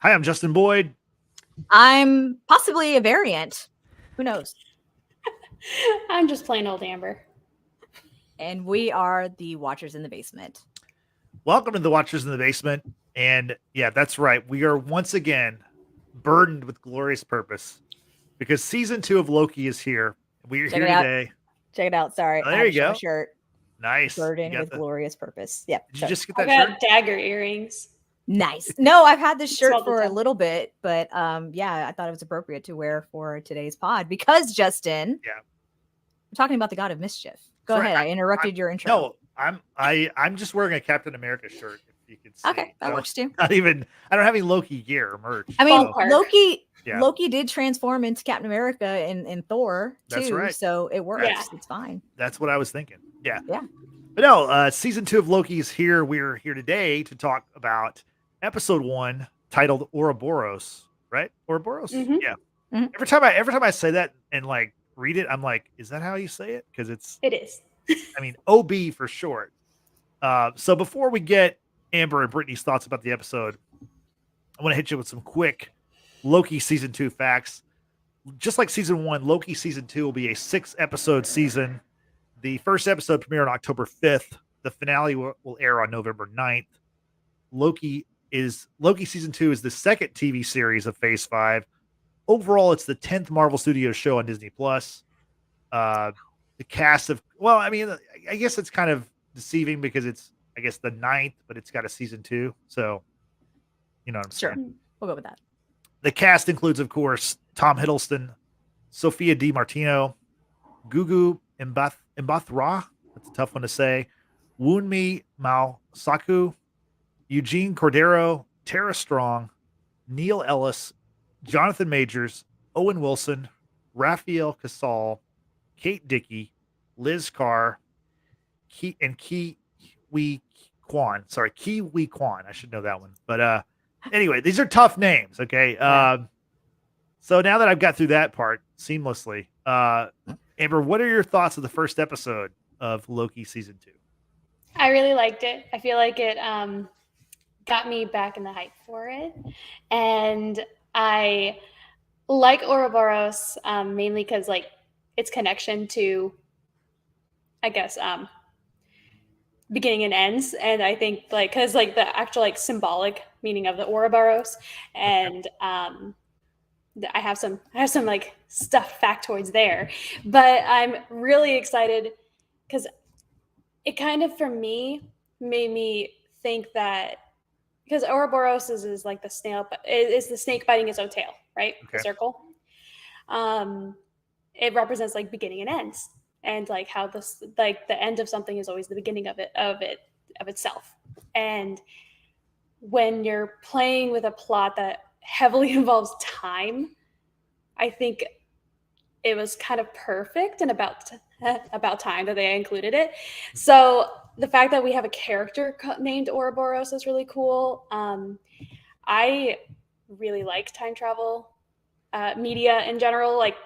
Hi, I'm Justin Boyd. I'm possibly a variant. Who knows? I'm just plain old Amber. And we are the Watchers in the Basement. Welcome to the Watchers in the Basement. And yeah, that's right. We are once again burdened with glorious purpose because season 2 of Loki is here. We're here today. Check it out. Sorry. Oh, there you go. Shirt. Nice. Burdened with glorious purpose. Yep. Did you just get that I shirt? got dagger earrings. Nice. No, I've had this shirt for a little bit, but yeah, I thought it was appropriate to wear for today's pod because Justin, we're talking about the God of Mischief. Go ahead. I interrupted your intro. No, I'm just wearing a Captain America shirt. If you could see. Okay, that works too. I don't have any Loki gear or merch. I mean, Loki did transform into Captain America in Thor too. That's right. So it works. Yeah. It's fine. That's what I was thinking. Yeah. Yeah. But no, season 2 of Loki is here. We're here today to talk about episode 1 titled Ouroboros, right? Ouroboros? Mm-hmm. Yeah. Mm-hmm. Every time I say that and like read it, I'm like, is that how you say it? Because it is. I mean, OB for short. So before we get Amber and Brittany's thoughts about the episode, I want to hit you with some quick Loki season 2 facts. Just like season 1, Loki season 2 will be a 6-episode season. The first episode premiered on October 5th. The finale will air on November 9th. Loki season 2 is the second TV series of Phase 5. Overall, it's the 10th Marvel Studios show on Disney Plus. The cast of, well, I mean, I guess it's kind of deceiving because it's, I guess, the 9th, but it's got a season 2. So, you know what I'm saying? Sure. We'll go with that. The cast includes, of course, Tom Hiddleston, Sophia Martino, Gugu Mbatha-Raw, that's a tough one to say, Wunmi Mosaku, Eugene Cordero, Tara Strong, Neil Ellis, Jonathan Majors, Owen Wilson, Raphael Casal, Kate Dickie, Liz Carr, Kiwi Quan. Sorry, Kiwi Quan. I should know that one. But anyway, these are tough names. Okay. So now that I've got through that part seamlessly, Amber, what are your thoughts of the first episode of Loki season 2? I really liked it. I feel like it got me back in the hype for it. And I like Ouroboros mainly because like its connection to, I guess, beginning and ends. And I think like, because like the actual like symbolic meaning of the Ouroboros. And I have some like stuff factoids there, but I'm really excited because it kind of, for me, made me think that, because Ouroboros is like the snail, is the snake biting its own tail, right? Okay. The circle. It represents like beginning and ends, and like how this, like the end of something is always the beginning of itself. And when you're playing with a plot that heavily involves time, I think it was kind of perfect and about time that they included it. So the fact that we have a character named Ouroboros is really cool. I really like time travel media in general. Like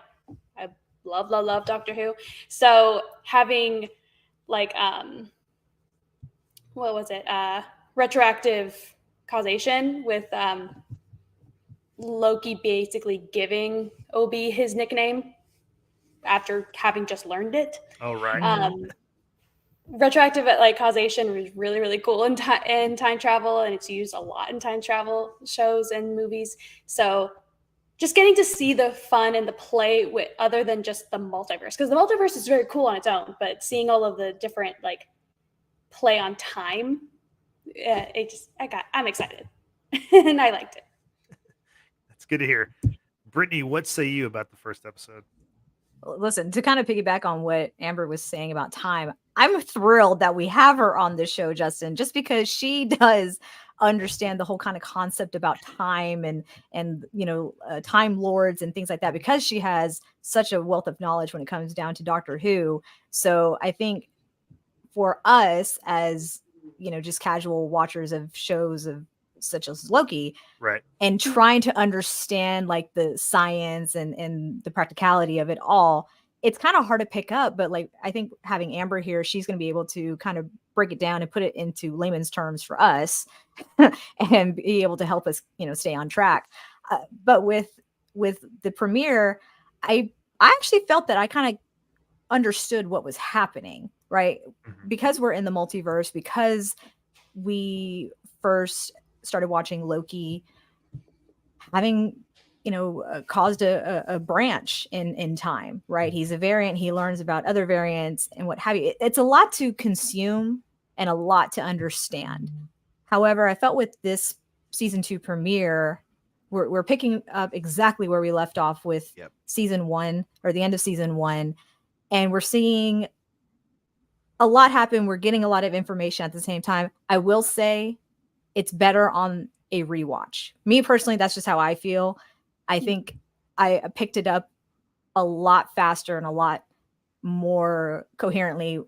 I love Doctor Who. So having like what was it? Retroactive causation with Loki basically giving OB his nickname after having just learned it. Oh, right. Retroactive like causation was really, really cool in time travel, and it's used a lot in time travel shows and movies. So just getting to see the fun and the play with other than just the multiverse, because the multiverse is very cool on its own, but seeing all of the different like play on time, I'm excited and I liked it. That's good to hear. Brittany, what say you about the first episode? Listen, to kind of piggyback on what Amber was saying about time, I'm thrilled that we have her on this show, Justin, just because she does understand the whole kind of concept about time and time lords and things like that, because she has such a wealth of knowledge when it comes down to Doctor Who. So I think for us as, just casual watchers of shows of such as Loki, right, and trying to understand like the science and the practicality of it all, it's kind of hard to pick up, but like I think having Amber here, she's going to be able to kind of break it down and put it into layman's terms for us and be able to help us, stay on track. But with the premiere, I actually felt that I kind of understood what was happening, right? Because we're in the multiverse, because we first started watching Loki having caused a branch in time, right? He's a variant, he learns about other variants and what have you. It's a lot to consume and a lot to understand. However, I felt with this season 2 premiere, we're picking up exactly where we left off with season 1, or the end of season 1, and we're seeing a lot happen. We're getting a lot of information at the same time. I will say it's better on a rewatch. Me personally, that's just how I feel. I think I picked it up a lot faster and a lot more coherently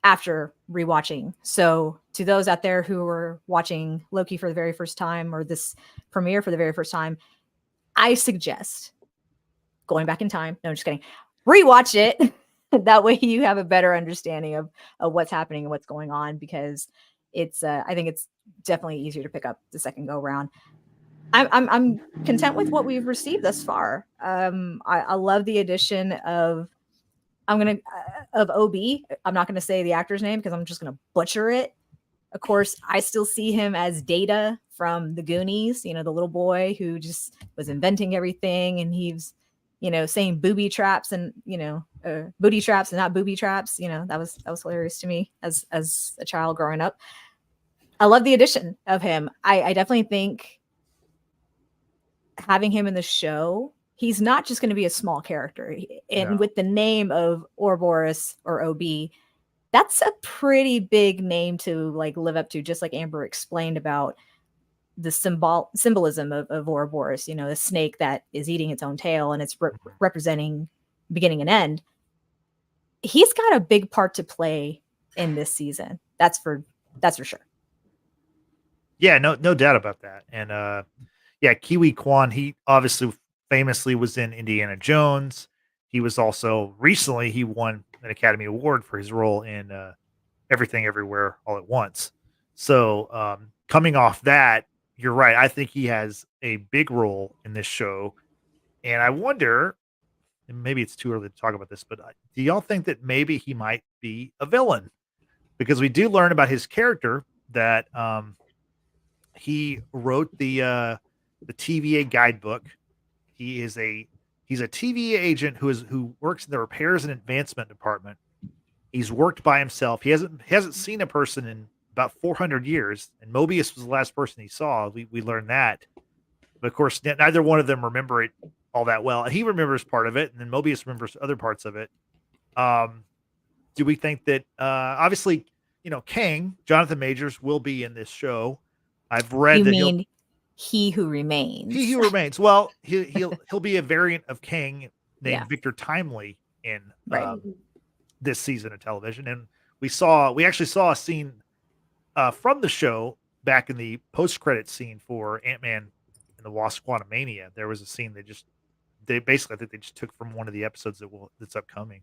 after rewatching. So to those out there who are watching Loki for the very first time, or this premiere for the very first time, I suggest going back in time. No, I'm just kidding. Rewatch it. That way you have a better understanding of what's happening and what's going on, because it's I think it's definitely easier to pick up the second go round. I'm content with what we've received thus far. I love the addition of OB. I'm not gonna say the actor's name because I'm just gonna butcher it. Of course, I still see him as Data from the Goonies, the little boy who just was inventing everything, and he's saying booby traps and booty traps and not booby traps. That was hilarious to me as a child growing up. I love the addition of him. I definitely think having him in the show, he's not just going to be a small character. And with the name of Ouroboros or OB, that's a pretty big name to like live up to, just like Amber explained about the symbolism of Ouroboros, the snake that is eating its own tail, and it's representing beginning and end. He's got a big part to play in this season. That's for sure. Yeah, no doubt about that. And Kiwi Quan, he obviously famously was in Indiana Jones. He was also recently, he won an Academy Award for his role in Everything Everywhere All at Once. So coming off that, you're right. I think he has a big role in this show. And I wonder, and maybe it's too early to talk about this, but do y'all think that maybe he might be a villain? Because we do learn about his character that he wrote the TVA guidebook. He's a TVA agent who works in the repairs and advancement department. He's worked by himself. He hasn't seen a person in about 400 years, and Mobius was the last person he saw. We learned that, but of course, neither one of them remember it all that well. He remembers part of it, and then Mobius remembers other parts of it. Do we think that obviously, Kang, Jonathan Majors, will be in this show? I've read that He Who Remains. He Who Remains. Well, he'll be a variant of Kang named Victor Timely in this season of television, and we actually saw a scene from the show back in the post-credit scene for Ant-Man and the Wasp: Quantumania. There was a scene they basically, I think they just took from one of the episodes that's upcoming.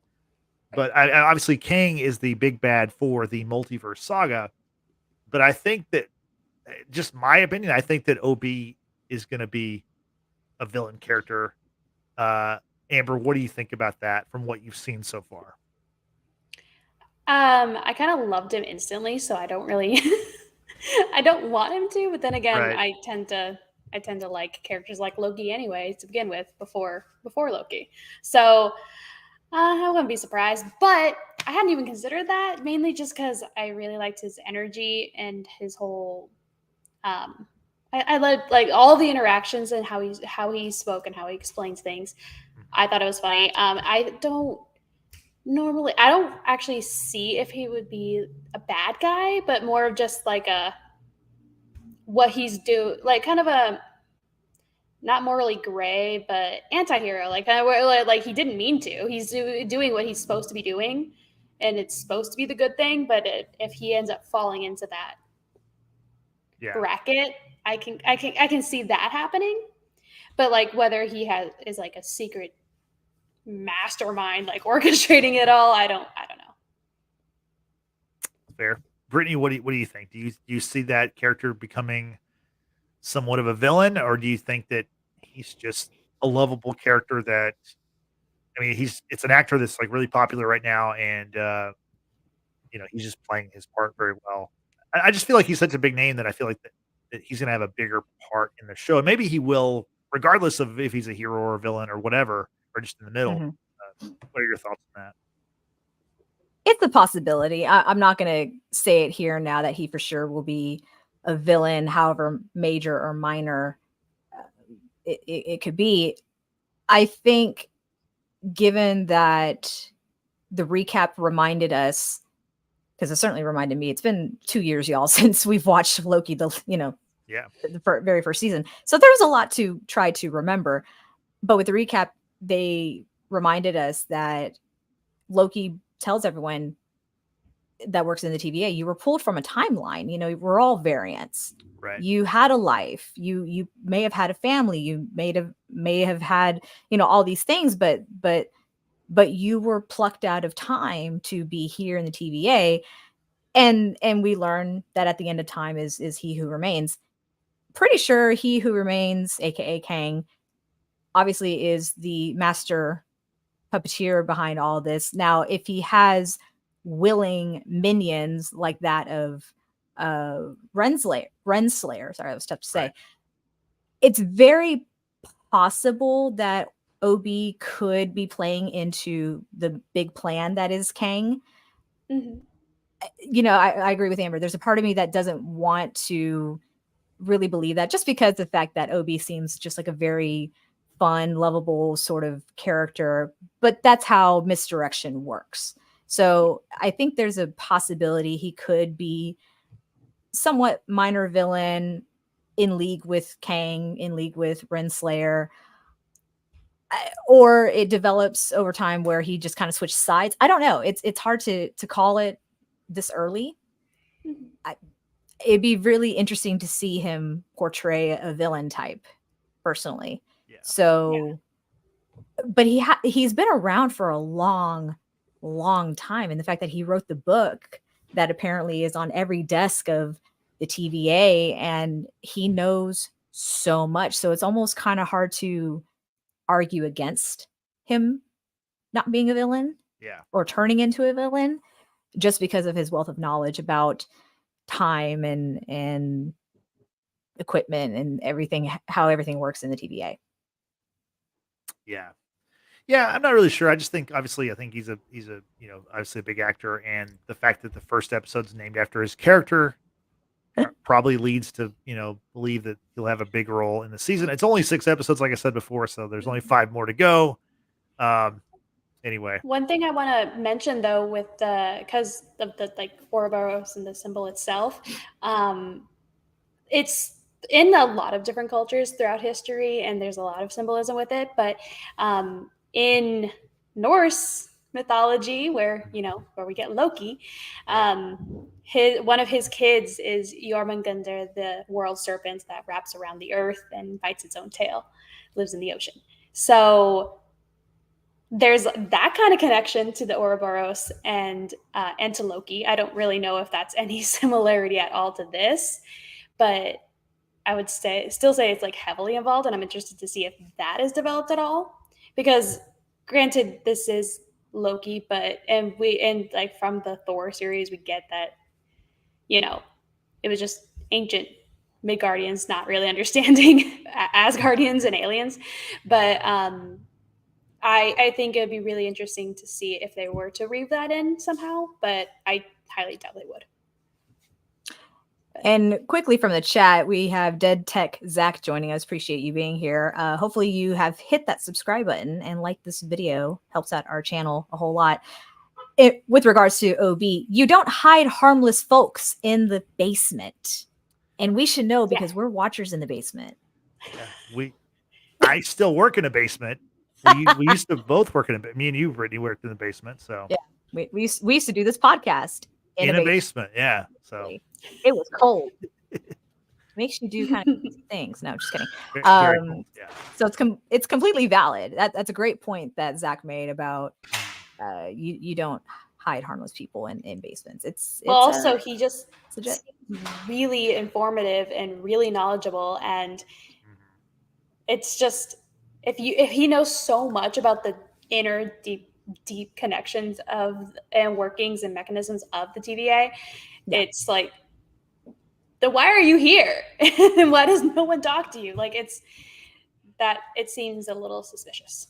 But obviously, Kang is the big bad for the multiverse saga. But I think that, just my opinion, I think that OB is going to be a villain character. Amber, what do you think about that from what you've seen so far? I kind of loved him instantly, so I don't really, I don't want him to. But then again, Right. I tend to like characters like Loki anyway to begin with before Loki. So I wouldn't be surprised. But I hadn't even considered that, mainly just because I really liked his energy and his whole. I loved like all the interactions and how he spoke and how he explains things. I thought it was funny. I don't actually see if he would be a bad guy, but more of just like what he's like kind of a not morally gray, but anti-hero, like kind of like he didn't mean to. He's doing what he's supposed to be doing, and it's supposed to be the good thing. But if he ends up falling into that bracket, I can see that happening. But like whether he is like a secret mastermind like orchestrating it all. I don't know. Fair. Brittany, what do you think? Do you see that character becoming somewhat of a villain, or do you think that he's just a lovable character that, I mean, it's an actor that's like really popular right now, and he's just playing his part very well. I just feel like he's such a big name that I feel like that he's gonna have a bigger part in the show. And maybe he will, regardless of if he's a hero or a villain or whatever, or just in the middle. Mhm. What are your thoughts on that? It's a possibility. I'm not going to say it here now that he for sure will be a villain, however major or minor it could be. I think, given that the recap reminded us, because it certainly reminded me, it's been 2 years, y'all, since we've watched Loki, the very first season. So there was a lot to try to remember. But with the recap, they reminded us that Loki tells everyone that works in the TVA, you were pulled from a timeline. We're all variants. Right. You had a life. You may have had a family. You may have had, all these things, but you were plucked out of time to be here in the TVA. And we learn that at the end of time is he who remains. Pretty sure he who remains, aka Kang, obviously is the master puppeteer behind all this. Now, if he has willing minions like that of Renslayer, sorry, that was tough to say. Right. It's very possible that OB could be playing into the big plan that is Kang. Mm-hmm. I agree with Amber. There's a part of me that doesn't want to really believe that, just because the fact that OB seems just like a very fun, lovable sort of character, but that's how misdirection works. So I think there's a possibility he could be somewhat minor villain, in league with Kang, in league with Renslayer, or it develops over time where he just kind of switched sides. I don't know. It's hard to call it this early. Mm-hmm. It'd be really interesting to see him portray a villain type, personally. Yeah. So, but he's been around for a long time, and the fact that he wrote the book that apparently is on every desk of the TVA, and he knows so much, so it's almost kind of hard to argue against him not being a villain, or turning into a villain, just because of his wealth of knowledge about time and equipment and everything, how everything works in the TVA. Yeah, I'm not really sure. I just think, obviously, I think he's a obviously a big actor, and the fact that the first episode's named after his character probably leads to believe that he'll have a big role in the season. It's only 6 episodes, like I said before, so there's only 5 more to go. Anyway, one thing I want to mention though, with because of the like Ouroboros and the symbol itself, it's in a lot of different cultures throughout history, and there's a lot of symbolism with it. But in Norse mythology, where we get Loki, one of his kids is Jormungandr, the world serpent that wraps around the earth and bites its own tail, lives in the ocean. So there's that kind of connection to the Ouroboros and to Loki. I don't really know if that's any similarity at all to this, but I would still say it's like heavily involved, and I'm interested to see if that is developed at all. Because granted, this is Loki, and like from the Thor series, we get that it was just ancient Midgardians not really understanding Asgardians and aliens, but I think it'd be really interesting to see if they were to weave that in somehow, but I highly doubt they would. And quickly from the chat, we have Dead Tech Zach joining us. Appreciate you being here. Hopefully you have hit that subscribe button and like this video. Helps out our channel a whole lot. With regards to OB, you don't hide harmless folks in the basement. And we should know, because we're watchers in the basement. Yeah, I still work in a basement. We used to both work in a, me and you, Brittany, worked in the basement. So yeah, we used to do this podcast in a basement. Yeah, so It was cold. makes you do kind of things. No, just kidding. Very cool. Yeah. So it's completely valid. That's a great point that Zach made about you don't hide harmless people in basements. It's also he just legit. seems really informative and really knowledgeable, and it's just if he knows so much about the inner deep connections of and workings and mechanisms of the TVA, it's like, then why are you here? And why does no one talk to you? Like it seems a little suspicious.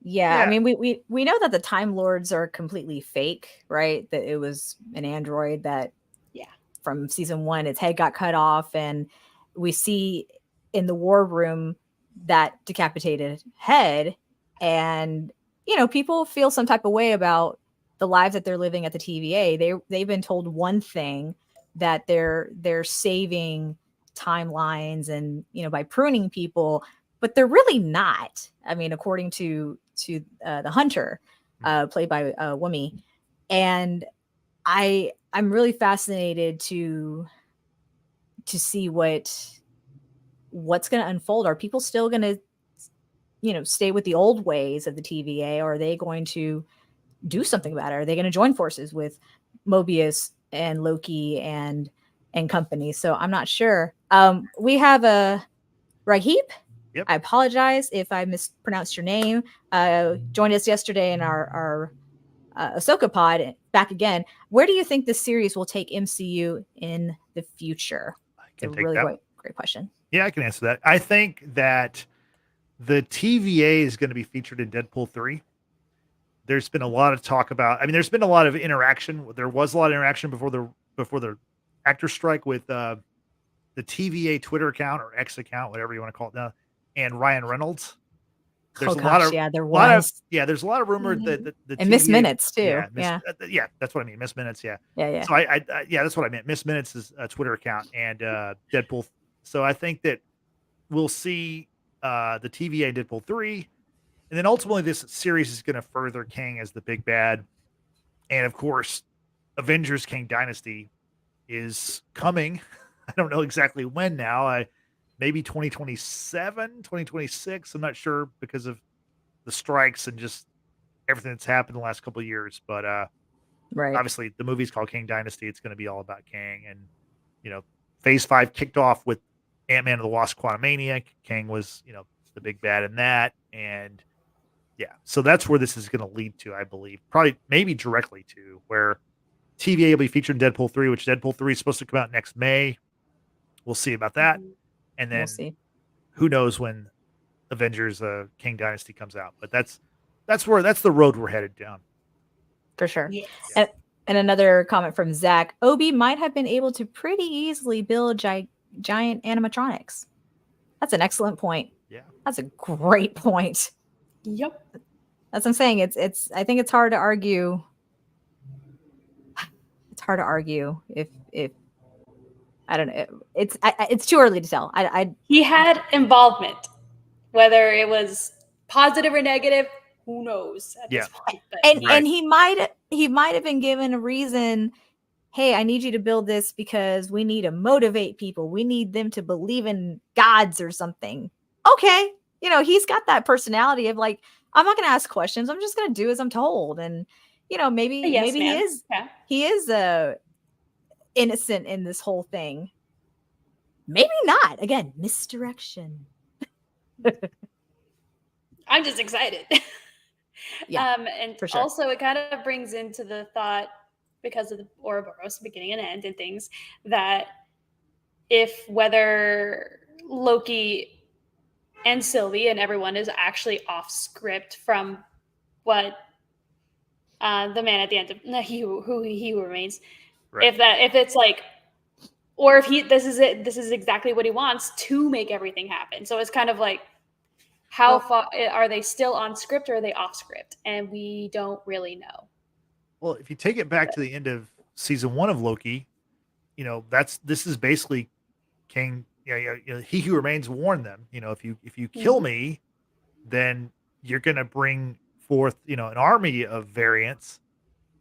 Yeah, I mean, we know that the Time Lords are completely fake, right? That it was an android that, from season 1, its head got cut off, and we see in the war room that decapitated head, and people feel some type of way about the lives that they're living at the TVA. They've been told one thing, that they're saving timelines and by pruning people, but they're really not. I mean, according to the Hunter, played by Wunmi, and I'm really fascinated to see what's going to unfold. Are people still going to stay with the old ways of the TVA, or are they going to do something about it? Are they going to join forces with Mobius and Loki and company? So I'm not sure. We have a Rahib. Yep. I apologize if I mispronounced your name. Joined us yesterday in our Ahsoka pod. Back again. Where do you think this series will take MCU in the future? It's a really great question. Yeah, I can answer that. I think that the TVA is going to be featured in Deadpool 3. There's been a lot of talk about. I mean, there's been a lot of interaction. There was a lot of interaction before the actor strike with the TVA Twitter account or X account, whatever you want to call it now, and Ryan Reynolds. There's there's a lot of rumor that the and Miss Minutes too. Yeah, that's what I mean. Miss Minutes. Yeah. So I that's what I meant. Miss Minutes is a Twitter account, and Deadpool. So I think that we'll see the TVA Deadpool 3. And then ultimately, this series is going to further Kang as the big bad. And of course, Avengers Kang Dynasty is coming. I don't know exactly when now. Maybe 2027, 2026. I'm not sure because of the strikes and just everything that's happened in the last couple of years. But obviously, the movie's called Kang Dynasty. It's going to be all about Kang. And, Phase 5 kicked off with Ant-Man and the Wasp: Quantumania. Kang was, the big bad in that. And so that's where this is going to lead to, I believe. Probably, maybe directly to where TVA will be featured in Deadpool 3, which Deadpool 3 is supposed to come out next May. We'll see about that. And then who knows when Avengers Kang Dynasty comes out. But that's the road we're headed down. For sure. Yes. And another comment from Zach. Obi might have been able to pretty easily build giant animatronics. That's an excellent point. Yeah. That's a great point. Yep. That's what I'm saying. I think it's hard to argue. It's hard to argue if I don't know. It's too early to tell. He had involvement, whether it was positive or negative. Who knows at this point? But. And he might have been given a reason. Hey, I need you to build this because we need to motivate people. We need them to believe in gods or something. Okay, he's got that personality of like, I'm not going to ask questions. I'm just going to do as I'm told. And maybe he is innocent in this whole thing. Maybe not. Again, misdirection. I'm just excited. And for sure. Also it kind of brings into the thought, because of the Ouroboros beginning and end and things, that whether Loki and Sylvie and everyone is actually off script from what the man at the end of He Who Remains. Right. If it's like, or if this is exactly what he wants to make everything happen. So it's kind of like, how far are they still on script or are they off script? And we don't really know. Well, if you take it back to the end of season 1 of Loki, this is basically Kang. He Who Remains warned them. If you kill me, then you're going to bring forth an army of variants.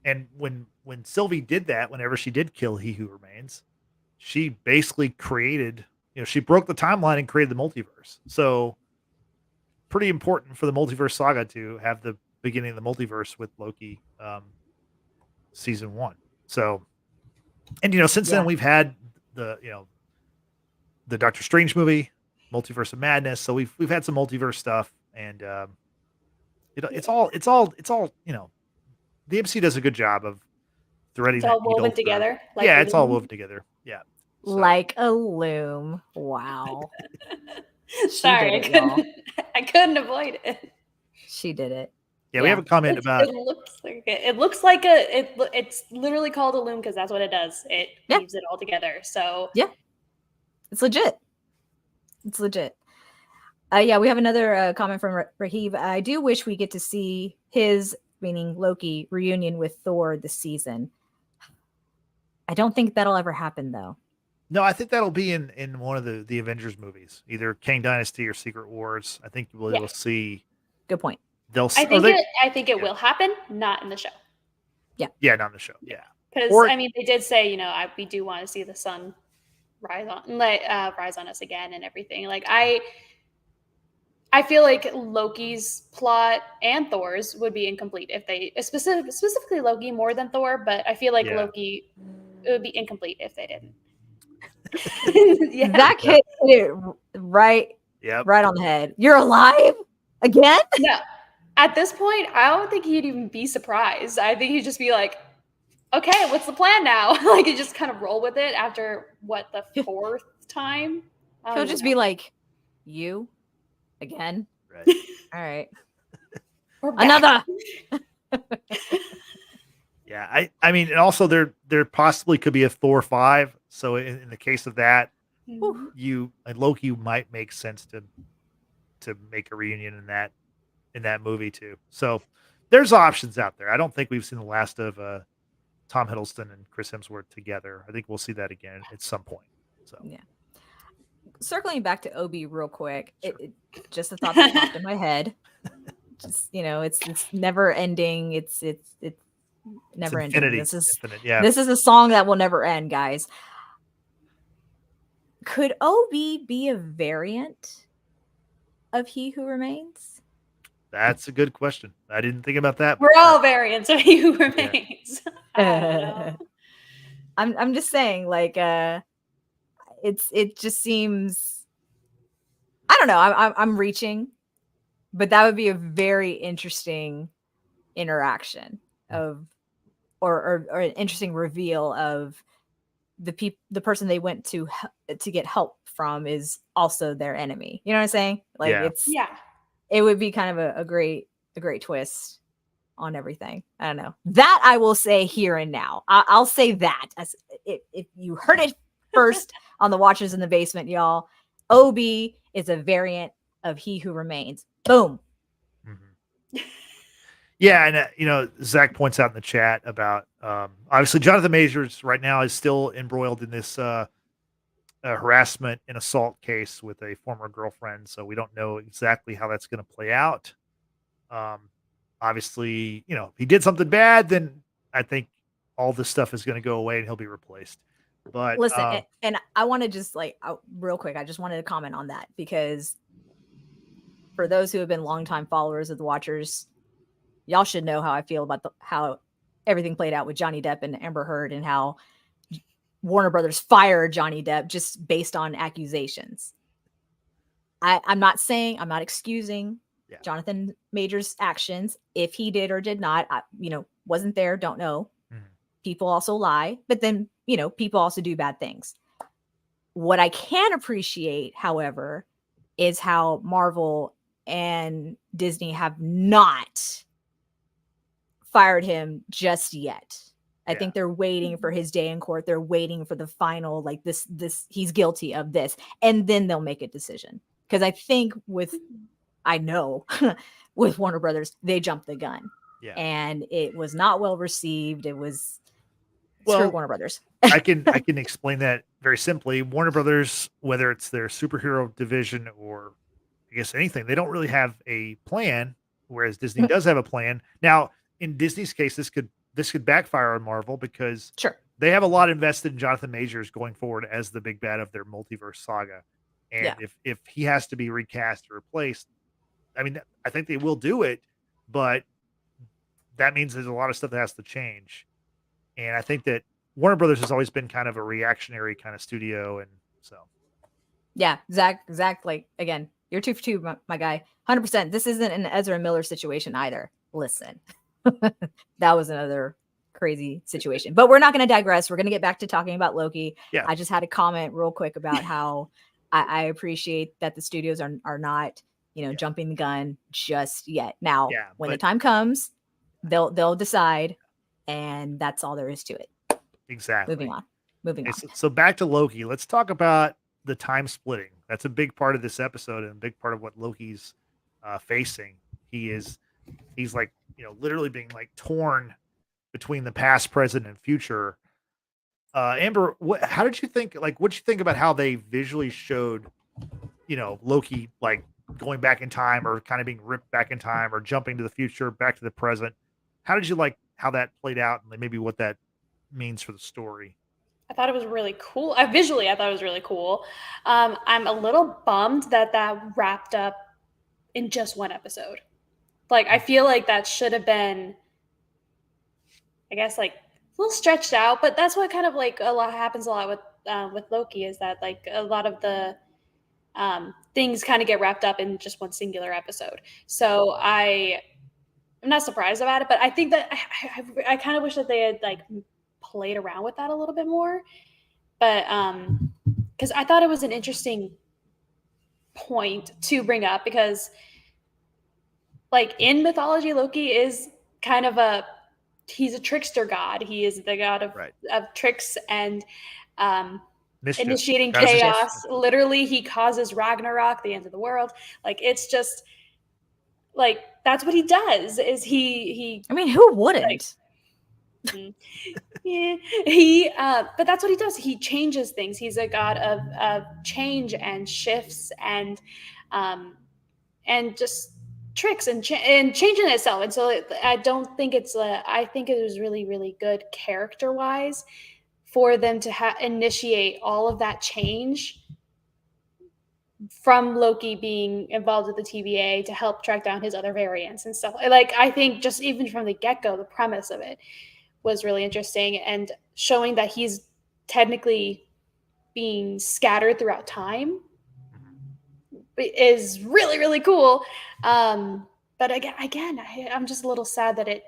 And when Sylvie did that, whenever she did kill He Who Remains, she basically created she broke the timeline and created the multiverse. So pretty important for the multiverse saga to have the beginning of the multiverse with Loki season 1. So, and since then we've had the the Doctor Strange movie, Multiverse of Madness. So we've had some multiverse stuff, and it's all the MC does a good job of threading It's all that needle woven through. together. Yeah, it's all loom. woven together. Yeah. So. Like a loom. Wow. Sorry, did it, I couldn't avoid it. She did it. Yeah, we have a comment about. It looks like it looks like it's literally called a loom because that's what it does. It weaves it all together. So yeah, it's legit. It's legit. Yeah, we have another comment from Rahib. I do wish we get to see his, meaning Loki, reunion with Thor this season. I don't think that'll ever happen, though. No, I think that'll be in one of the Avengers movies, either Kang Dynasty or Secret Wars. I think we'll see. Good point. I think it will happen, not in the show. Yeah, not in the show. Yeah, because they did say we do want to see the sun rise on us again and everything. Like I feel like Loki's plot and Thor's would be incomplete if they specifically Loki more than Thor, but I feel like Loki, it would be incomplete if they didn't. That hit it right on the head. You're alive again? No. At this point, I don't think he'd even be surprised. I think he'd just be like, okay, what's the plan now? Like, you just kind of roll with it after the 4th time? He'll just be like, you again? Right. All right. Another. Yeah, I mean, and also there possibly could be a Thor 5. So in the case of that, Loki might make sense to make a reunion in that movie too. So there's options out there. I don't think we've seen the last of Tom Hiddleston and Chris Hemsworth together. I think we'll see that again at some point. So yeah. Circling back to Obi real quick, sure. it just a thought that popped in my head. Just it's never ending. It's never ending. Infinity. This is infinite. Yeah. This is a song that will never end, guys. Could Obi be a variant of He Who Remains? That's a good question. I didn't think about that. We're all variants of He Who Remains. I'm just saying, like, it just seems, I don't know. I'm reaching, but that would be a very interesting interaction of, or an interesting reveal of the person they went to get help from is also their enemy. You know what I'm saying? Like it would be kind of a great twist on everything. I don't know. That I will say here and now. I'll say that as if you heard it first on the Watchers in the Basement, y'all. Obi is a variant of He Who Remains. Boom. Mm-hmm. Yeah, and Zach points out in the chat about obviously Jonathan Majors right now is still embroiled in this harassment and assault case with a former girlfriend, so we don't know exactly how that's going to play out. Obviously, if he did something bad, then I think all this stuff is going to go away and he'll be replaced. But listen, and I want to just real quick, I just wanted to comment on that because for those who have been longtime followers of the Watchers, y'all should know how I feel about how everything played out with Johnny Depp and Amber Heard and how Warner Brothers fired Johnny Depp just based on accusations. I'm not excusing Jonathan Majors' actions. If he did or did not, wasn't there, don't know. Mm-hmm. People also lie, but then, people also do bad things. What I can appreciate, however, is how Marvel and Disney have not fired him just yet. I think they're waiting for his day in court. They're waiting for the final, this he's guilty of this, and then they'll make a decision. Because I think with Warner Brothers, they jumped the gun. Yeah. And it was not well received. It was screw Warner Brothers. I can explain that very simply. Warner Brothers, whether it's their superhero division or I guess anything, they don't really have a plan, whereas Disney does have a plan. Now, in Disney's case, this could backfire on Marvel because they have a lot invested in Jonathan Majors going forward as the big bad of their multiverse saga. And if he has to be recast or replaced, I mean, I think they will do it, but that means there's a lot of stuff that has to change. And I think that Warner Brothers has always been kind of a reactionary kind of studio. And so. Yeah, Zach, like, again, you're 2 for 2, my guy. 100%. This isn't an Ezra Miller situation either. Listen, that was another crazy situation. But we're not going to digress. We're going to get back to talking about Loki. Yeah. I just had a comment real quick about how I appreciate that the studios are not, jumping the gun just yet. Now, when the time comes, they'll decide, and that's all there is to it. Exactly. Moving on. So back to Loki. Let's talk about the time splitting. That's a big part of this episode and a big part of what Loki's facing. He's like, literally being like torn between the past, present, and future. Amber, how did you think, what'd you think about how they visually showed, Loki, like, going back in time or kind of being ripped back in time or jumping to the future, back to the present? How did you like how that played out and maybe what that means for the story? I thought it was really cool. Visually, I thought it was really cool. I'm a little bummed that wrapped up in just one episode. Like, I feel like that should have been, I guess, like, a little stretched out, but that's what kind of like happens a lot with Loki, is that like a lot of the things kind of get wrapped up in just one singular episode. So I'm not surprised about it, but I think that I kind of wish that they had like played around with that a little bit more. But because I thought it was an interesting point to bring up, because like in mythology, Loki is kind of he's a trickster god. He is the god of tricks and initiating chaos. Literally, he causes Ragnarok, the end of the world. Like, it's just like, that's what he does, is he I mean, who wouldn't? Like, but that's what he does. He changes things. He's a god of change and shifts and just tricks and changing itself. And so I don't think I think it was really, really good character wise for them to initiate all of that change from Loki being involved with the TVA to help track down his other variants and stuff. Like, I think just even from the get-go, the premise of it was really interesting, and showing that he's technically being scattered throughout time is really, really cool. But again, I'm just a little sad that I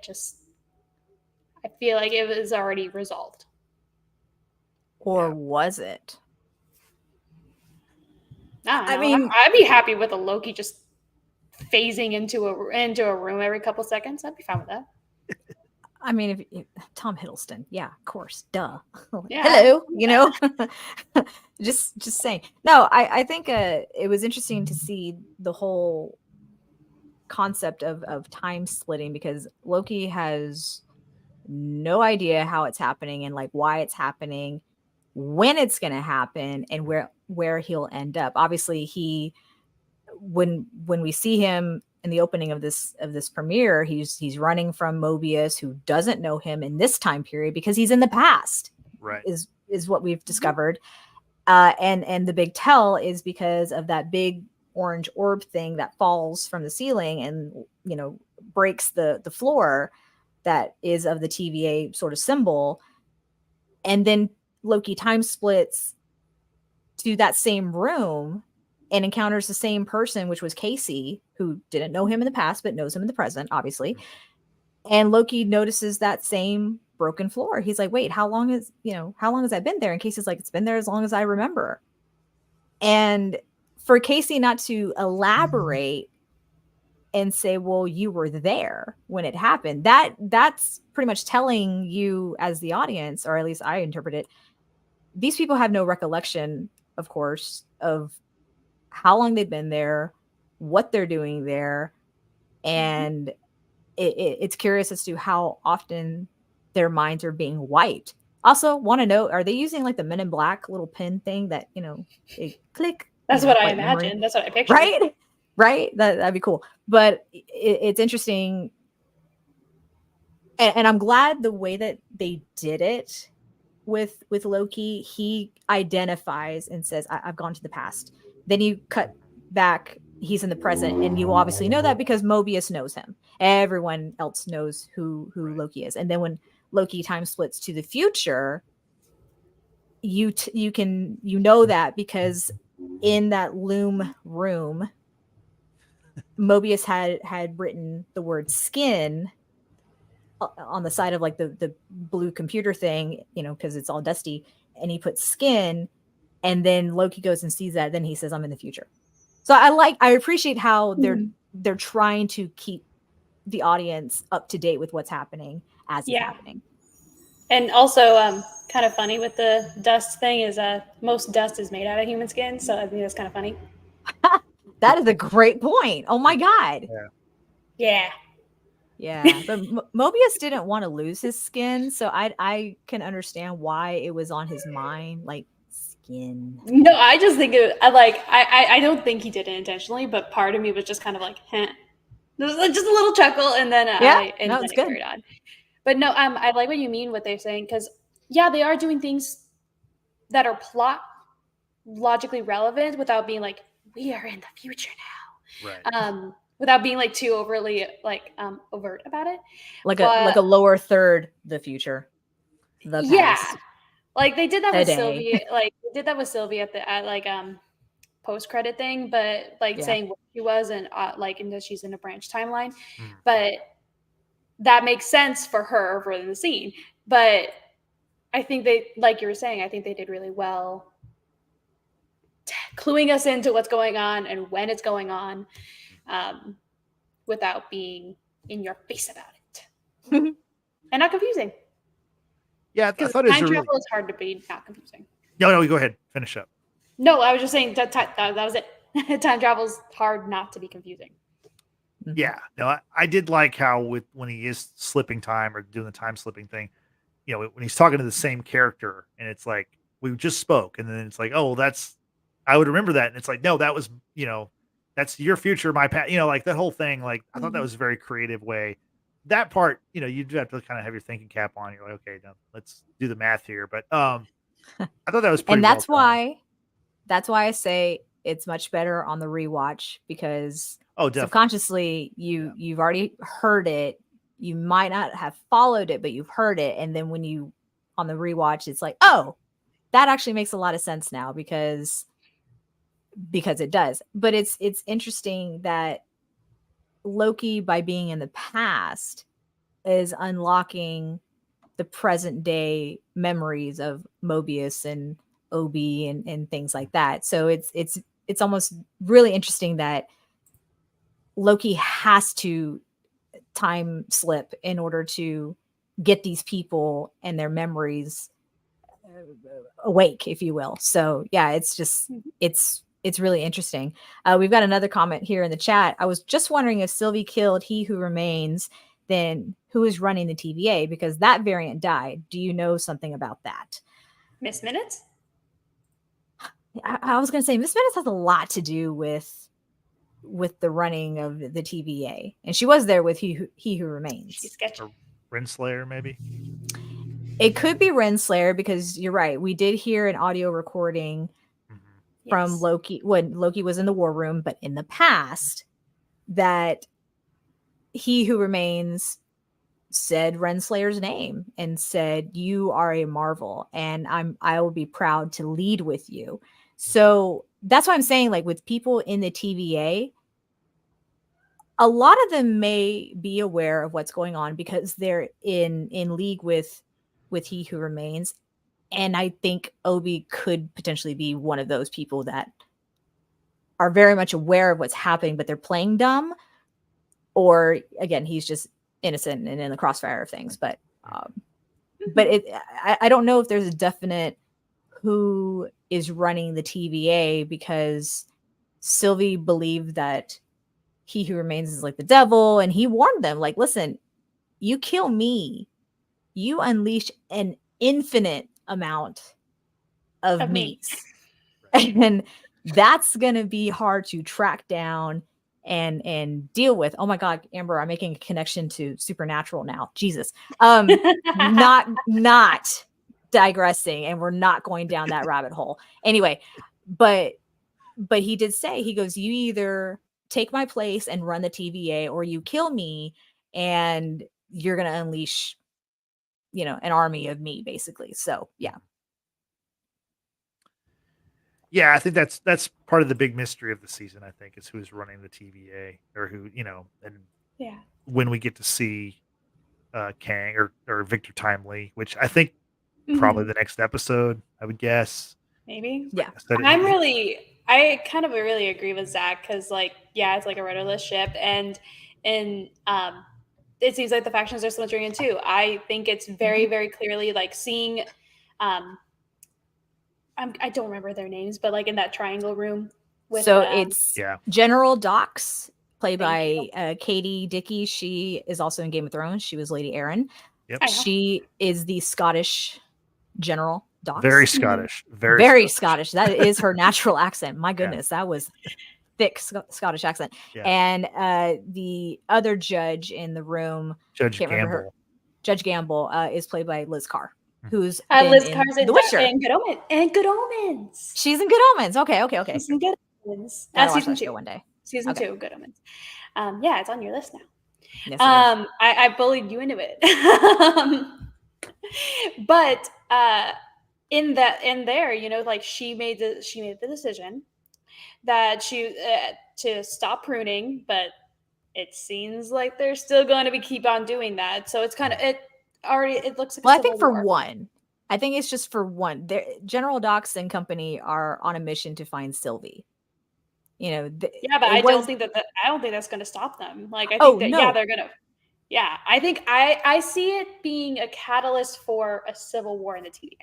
feel like it was already resolved. Or was it? I mean, I'd be happy with a Loki just phasing into a room every couple seconds. I'd be fine with that. I mean, if Tom Hiddleston, yeah, of course, duh. Yeah. Hello, just saying. No, I think it was interesting to see the whole concept of time splitting, because Loki has no idea how it's happening and like why it's happening, when it's going to happen, and where he'll end up. Obviously, when we see him in the opening of this premiere, he's running from Mobius, who doesn't know him in this time period because he's in the past. Right. Is what we've discovered. And the big tell is because of that big orange orb thing that falls from the ceiling and, breaks the floor that is of the TVA sort of symbol. And then Loki time splits to that same room and encounters the same person, which was Casey, who didn't know him in the past, but knows him in the present, obviously. And Loki notices that same broken floor. He's like, wait, how long has that been there? And Casey's like, it's been there as long as I remember. And for Casey not to elaborate and say, well, you were there when it happened, that's pretty much telling you as the audience, or at least I interpret it, these people have no recollection, of course, of how long they've been there, what they're doing there. And it's curious as to how often their minds are being wiped. Also, want to know, are they using like the Men in Black little pin thing that, it click? That's what I imagine. Memory. That's what I picture. Right? That'd be cool. But it's interesting. And I'm glad the way that they did it with Loki, he identifies and says, I've gone to the past. Then you cut back, he's in the present, and you obviously know that because Mobius knows him. Everyone else knows who Loki is. And then when Loki time splits to the future, you know that because in that loom room, Mobius had written the word skin on the side of like the blue computer thing, you know, because it's all dusty, and he put skin, and then Loki goes and sees that, then he says, I'm in the future. So I appreciate how they're trying to keep the audience up to date with what's happening as it's happening. And also kind of funny with the dust thing is most dust is made out of human skin, so I think that's kind of funny. That is a great point. Oh my god. Yeah. But Mobius didn't want to lose his skin, so I can understand why it was on his mind, like skin. No, I just think I don't think he did it intentionally, but part of me was just kind of like, There's just a little chuckle, and then it carried on. But no, I like what you mean, what they're saying, because they are doing things that are plot logically relevant without being like, we are in the future now, right? Without being like too overly like overt about it, like a lower third, the future, the past. Like they did that with Sylvia, like they did that with Sylvia at post credit thing, but saying what she was and and that she's in a branch timeline, but that makes sense for her for the scene. But I think they, like you were saying, I think they did really well cluing us into what's going on and when it's going on, without being in your face about it and not confusing. Yeah, I thought it was time travel is hard to be not confusing. No, go ahead, finish up. No, I was just saying that was it. Time travel is hard not to be confusing. Yeah, no, I did like how when he is slipping time or doing the time slipping thing, you know, when he's talking to the same character and it's like, we just spoke, and then it's like, oh, I would remember that, and it's like, no, that was, you know, that's your future, my past, you know, like that whole thing. Like I thought that was a very creative way. That part, you know, you do have to kind of have your thinking cap on. You're like, okay, now let's do the math here. But I thought that was pretty. And that's why I say it's much better on the rewatch, because subconsciously you've already heard it. You might not have followed it, but you've heard it. And then when you on the rewatch, it's like, oh, that actually makes a lot of sense now because it does. But it's interesting that Loki, by being in the past, is unlocking the present day memories of Mobius and OB and things like that. So it's almost really interesting that Loki has to time slip in order to get these people and their memories awake, if you will. So yeah, it's just it's really interesting. We've got another comment here in the chat. I was just wondering if Sylvie killed He Who Remains, then who is running the TVA, because that variant died. Do you know something about that? Miss Minutes? I was going to say Miss Minutes has a lot to do with the running of the TVA, and she was there with He Who Remains. She's sketchy. Or Renslayer, maybe. It could be Renslayer, because you're right. We did hear an audio recording from Loki when Loki was in the war room, but in the past, that He Who Remains said Renslayer's name and said, "You are a marvel, and I will be proud to lead with you." So that's why I'm saying, like, with people in the TVA, a lot of them may be aware of what's going on because they're in league with He Who Remains. And I think Obi could potentially be one of those people that are very much aware of what's happening, but they're playing dumb. Or again, he's just innocent and in the crossfire of things. But I don't know if there's a definite who is running the TVA, because Sylvie believed that He Who Remains is like the devil, and he warned them, like, listen, you kill me, you unleash an infinite amount of meats. And that's gonna be hard to track down and deal with. Oh my god, Amber, I'm making a connection to Supernatural now. Jesus. Not digressing, and we're not going down that rabbit hole. Anyway, but he did say, he goes, you either take my place and run the TVA, or you kill me and you're going to unleash, an army of me, basically. So, yeah. Yeah, I think that's part of the big mystery of the season, I think, is who's running the TVA, or who, and when we get to see Kang or Victor Timely, which I think probably the next episode, I would guess. Maybe. Yeah. I kind of really agree with Zach, because it's like a rudderless ship, and it seems like the factions are splintering in two. I think it's very, very clearly like seeing I don't remember their names, but like in that triangle room with it's General Dox, played by Katie Dickie. She is also in Game of Thrones. She was Lady Aaron. Yep. She is the Scottish General Dox. Very Scottish. Very Scottish. That is her natural accent. My goodness, that was thick Scottish accent. Yeah. And the other judge in the room, Judge Gamble. Judge Gamble is played by Liz Carr, who's Liz Carr's in The Witcher and Good Omens. She's in Good Omens. Okay. She's in Good Omens. Season 2 one day. Season 2, Good Omens. It's on your list now. Yes, I bullied you into it. But in there, like she made the decision that she to stop pruning, but it seems like they're still going to keep on doing that. So it's kind of it looks like. Well, I think for one, I think it's just for one. General Dox and company are on a mission to find Sylvie. But I don't think that's going to stop them. Like, I think they're going to. Yeah, I think I see it being a catalyst for a civil war in the TVA.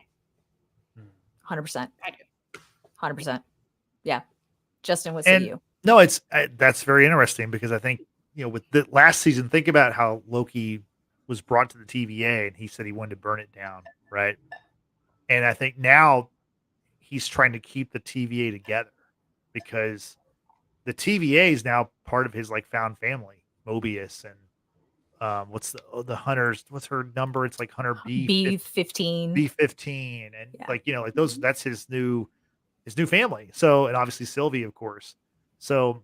100%. I do. 100%. Yeah. Justin, what say you? No, that's very interesting, because I think, with the last season, think about how Loki was brought to the TVA and he said he wanted to burn it down, right? And I think now he's trying to keep the TVA together, because the TVA is now part of his found family, Mobius, and what's the hunters? What's her number? It's like Hunter B15. B15, and those. That's his new family. So, and obviously Sylvie, of course. So,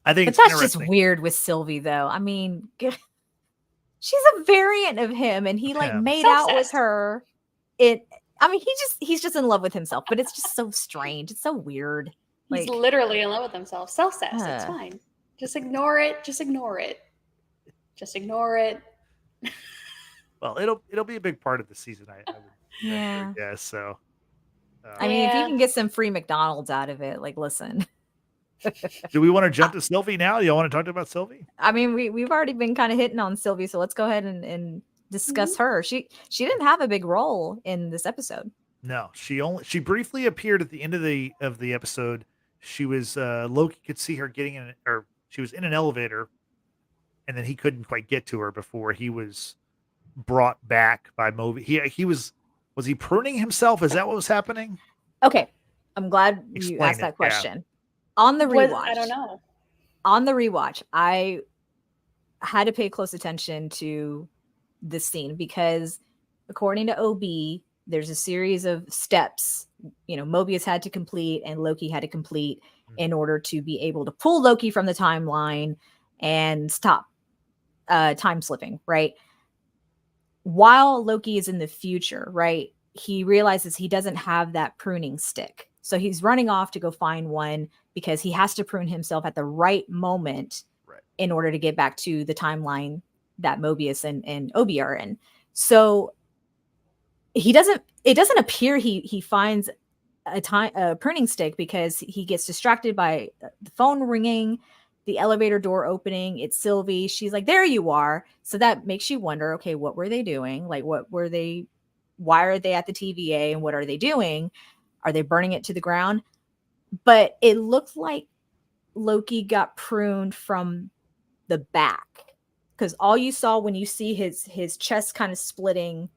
I think but that's just weird with Sylvie, though. I mean, she's a variant of him, and he made out with her. He's just in love with himself, but it's just so strange. It's so weird. He's literally in love with himself. Self-cess. It's fine. Just ignore it. Just ignore it. Just ignore it. Well, it'll be a big part of the season. I would guess so. I mean, if you can get some free McDonald's out of it, listen. Do we want to jump to Sylvie now? Do y'all want to talk about Sylvie? I mean, we've already been kind of hitting on Sylvie, so let's go ahead and discuss her. She didn't have a big role in this episode. No, she briefly appeared at the end of the episode. She was Loki could see her she was in an elevator, and then he couldn't quite get to her before he was brought back by Moby. He was he pruning himself? Is that what was happening? Okay, I'm glad you asked that question. On the rewatch, I don't know. On the rewatch, I had to pay close attention to this scene, because according to OB, there's a series of steps, Mobius had to complete and Loki had to complete in order to be able to pull Loki from the timeline and stop time slipping, right? While Loki is in the future, right, he realizes he doesn't have that pruning stick. So he's running off to go find one, because he has to prune himself at the right moment in order to get back to the timeline that Mobius and Obi are in. So it doesn't appear he finds a pruning stick, because he gets distracted by the phone ringing, the elevator door opening. It's Sylvie. She's like, there you are. So that makes you wonder, okay, what were they doing? Why are they at the TVA, and what are they doing? Are they burning it to the ground? But it looked like Loki got pruned from the back, because all you saw when you see his chest kind of splitting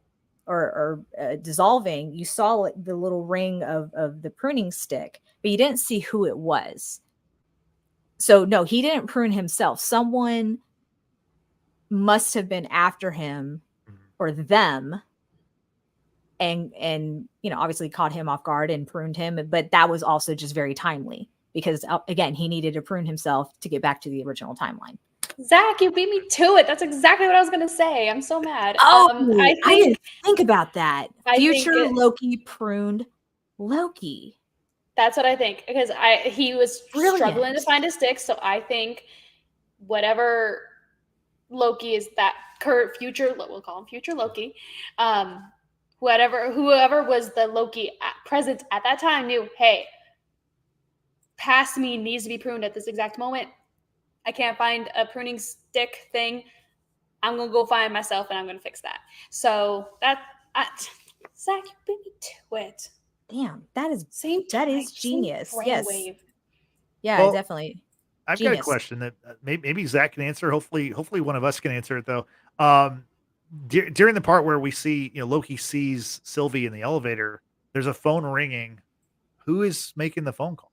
or dissolving, you saw the little ring of the pruning stick, but you didn't see who it was. So no, he didn't prune himself. Someone must have been after him or them, and obviously caught him off guard and pruned him, but that was also just very timely because again, he needed to prune himself to get back to the original timeline. Zach, you beat me to it. That's exactly what I was going to say. I'm so mad. I didn't think about that. Future think Loki pruned Loki. That's what I think, because he was Brilliant. struggling to find a stick. So I think whatever Loki is, that current future, we'll call him future Loki. Whoever was the Loki present at that time knew, hey, past me needs to be pruned at this exact moment. I can't find a pruning stick thing. I'm going to go find myself and I'm going to fix that. So Zach, you beat me to it. Damn, that is genius. Yes. Wave. Yeah, Well, definitely. I've Genius. got a question that maybe Zach can answer. Hopefully one of us can answer it though. During the part where we see, Loki sees Sylvie in the elevator, there's a phone ringing. Who is making the phone call?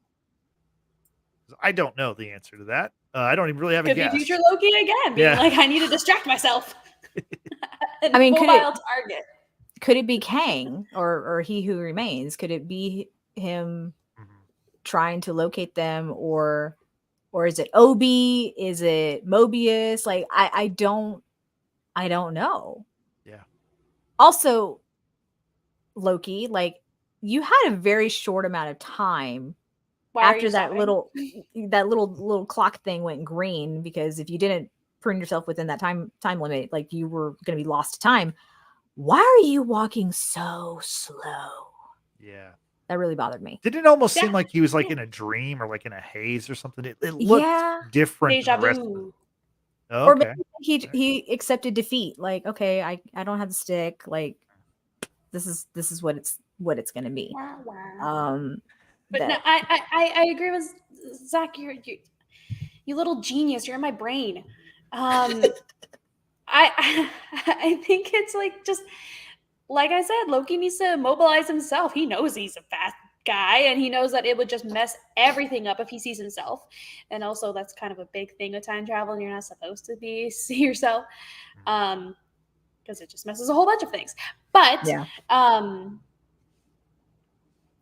I don't know the answer to that. I don't even really have a guess. Could be future Loki again, being like, I need to distract myself. I mean, target. Could it be Kang or He Who Remains? Could it be him trying to locate them, or is it Obi? Is it Mobius? Like I don't know. Yeah. Also, Loki, like you had a very short amount of time after that little clock thing went green, because if you didn't prune yourself within that time limit, like you were going to be lost to time. Why are you walking so slow? Yeah. That really bothered me. Didn't it almost seem like he was like in a dream or like in a haze or something? It looked different. Deja than the rest vu. of Or maybe he accepted defeat. Like, okay, I don't have the stick. Like, this is what it's gonna be. Wow. But no, I agree with Zach. You little genius. You're in my brain. I think it's like, just like I said, Loki needs to mobilize himself. He knows he's a fast guy, and he knows that it would just mess everything up if he sees himself. And also, that's kind of a big thing with time travel, and you're not supposed to see yourself, because it just messes a whole bunch of things. But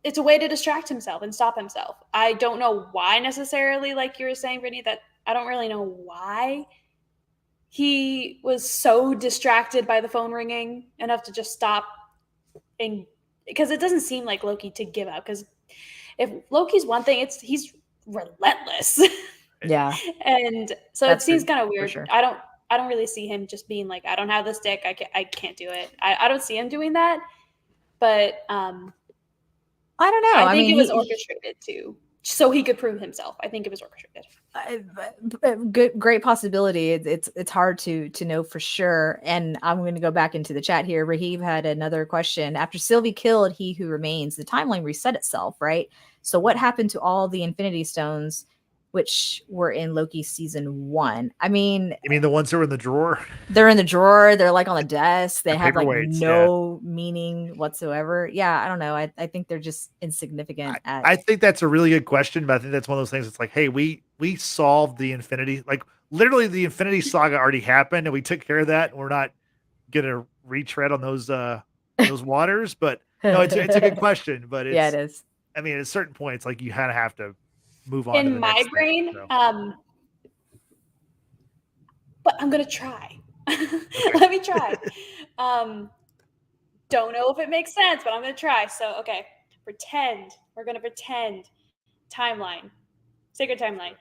it's a way to distract himself and stop himself. I don't know why necessarily, like you were saying, Brittany, that I don't really know why he was so distracted by the phone ringing enough to just stop, and because it doesn't seem like Loki to give up. Because if Loki's one thing, he's relentless. Yeah, and so it seems kind of weird. Sure. I don't really see him just being like, I don't have the stick. I can't do it. I don't see him doing that. But I don't know. I think it was orchestrated too, so he could prove himself. I think it was orchestrated. Great possibility. It's hard to know for sure. And I'm going to go back into the chat here. Raheem had another question. After Sylvie killed He Who Remains, the timeline reset itself, right? So what happened to all the Infinity Stones, which were in Loki season 1? I mean, you mean the ones that were in the drawer? They're in the drawer. They're like on the desk. They have like no yeah. meaning whatsoever. Yeah, I don't know. I think they're just insignificant. I think that's a really good question, but I think that's one of those things. It's like, hey, we solved the Infinity, like literally the Infinity Saga already happened, and we took care of that. And we're not gonna retread on those waters. But no, it's a good question. But it is. I mean, at a certain point, it's like you kind of have to move on. In to the my next brain, thing, so. But I'm gonna try. Let me try. Don't know if it makes sense, but I'm gonna try. So okay, we're gonna pretend timeline, sacred timeline.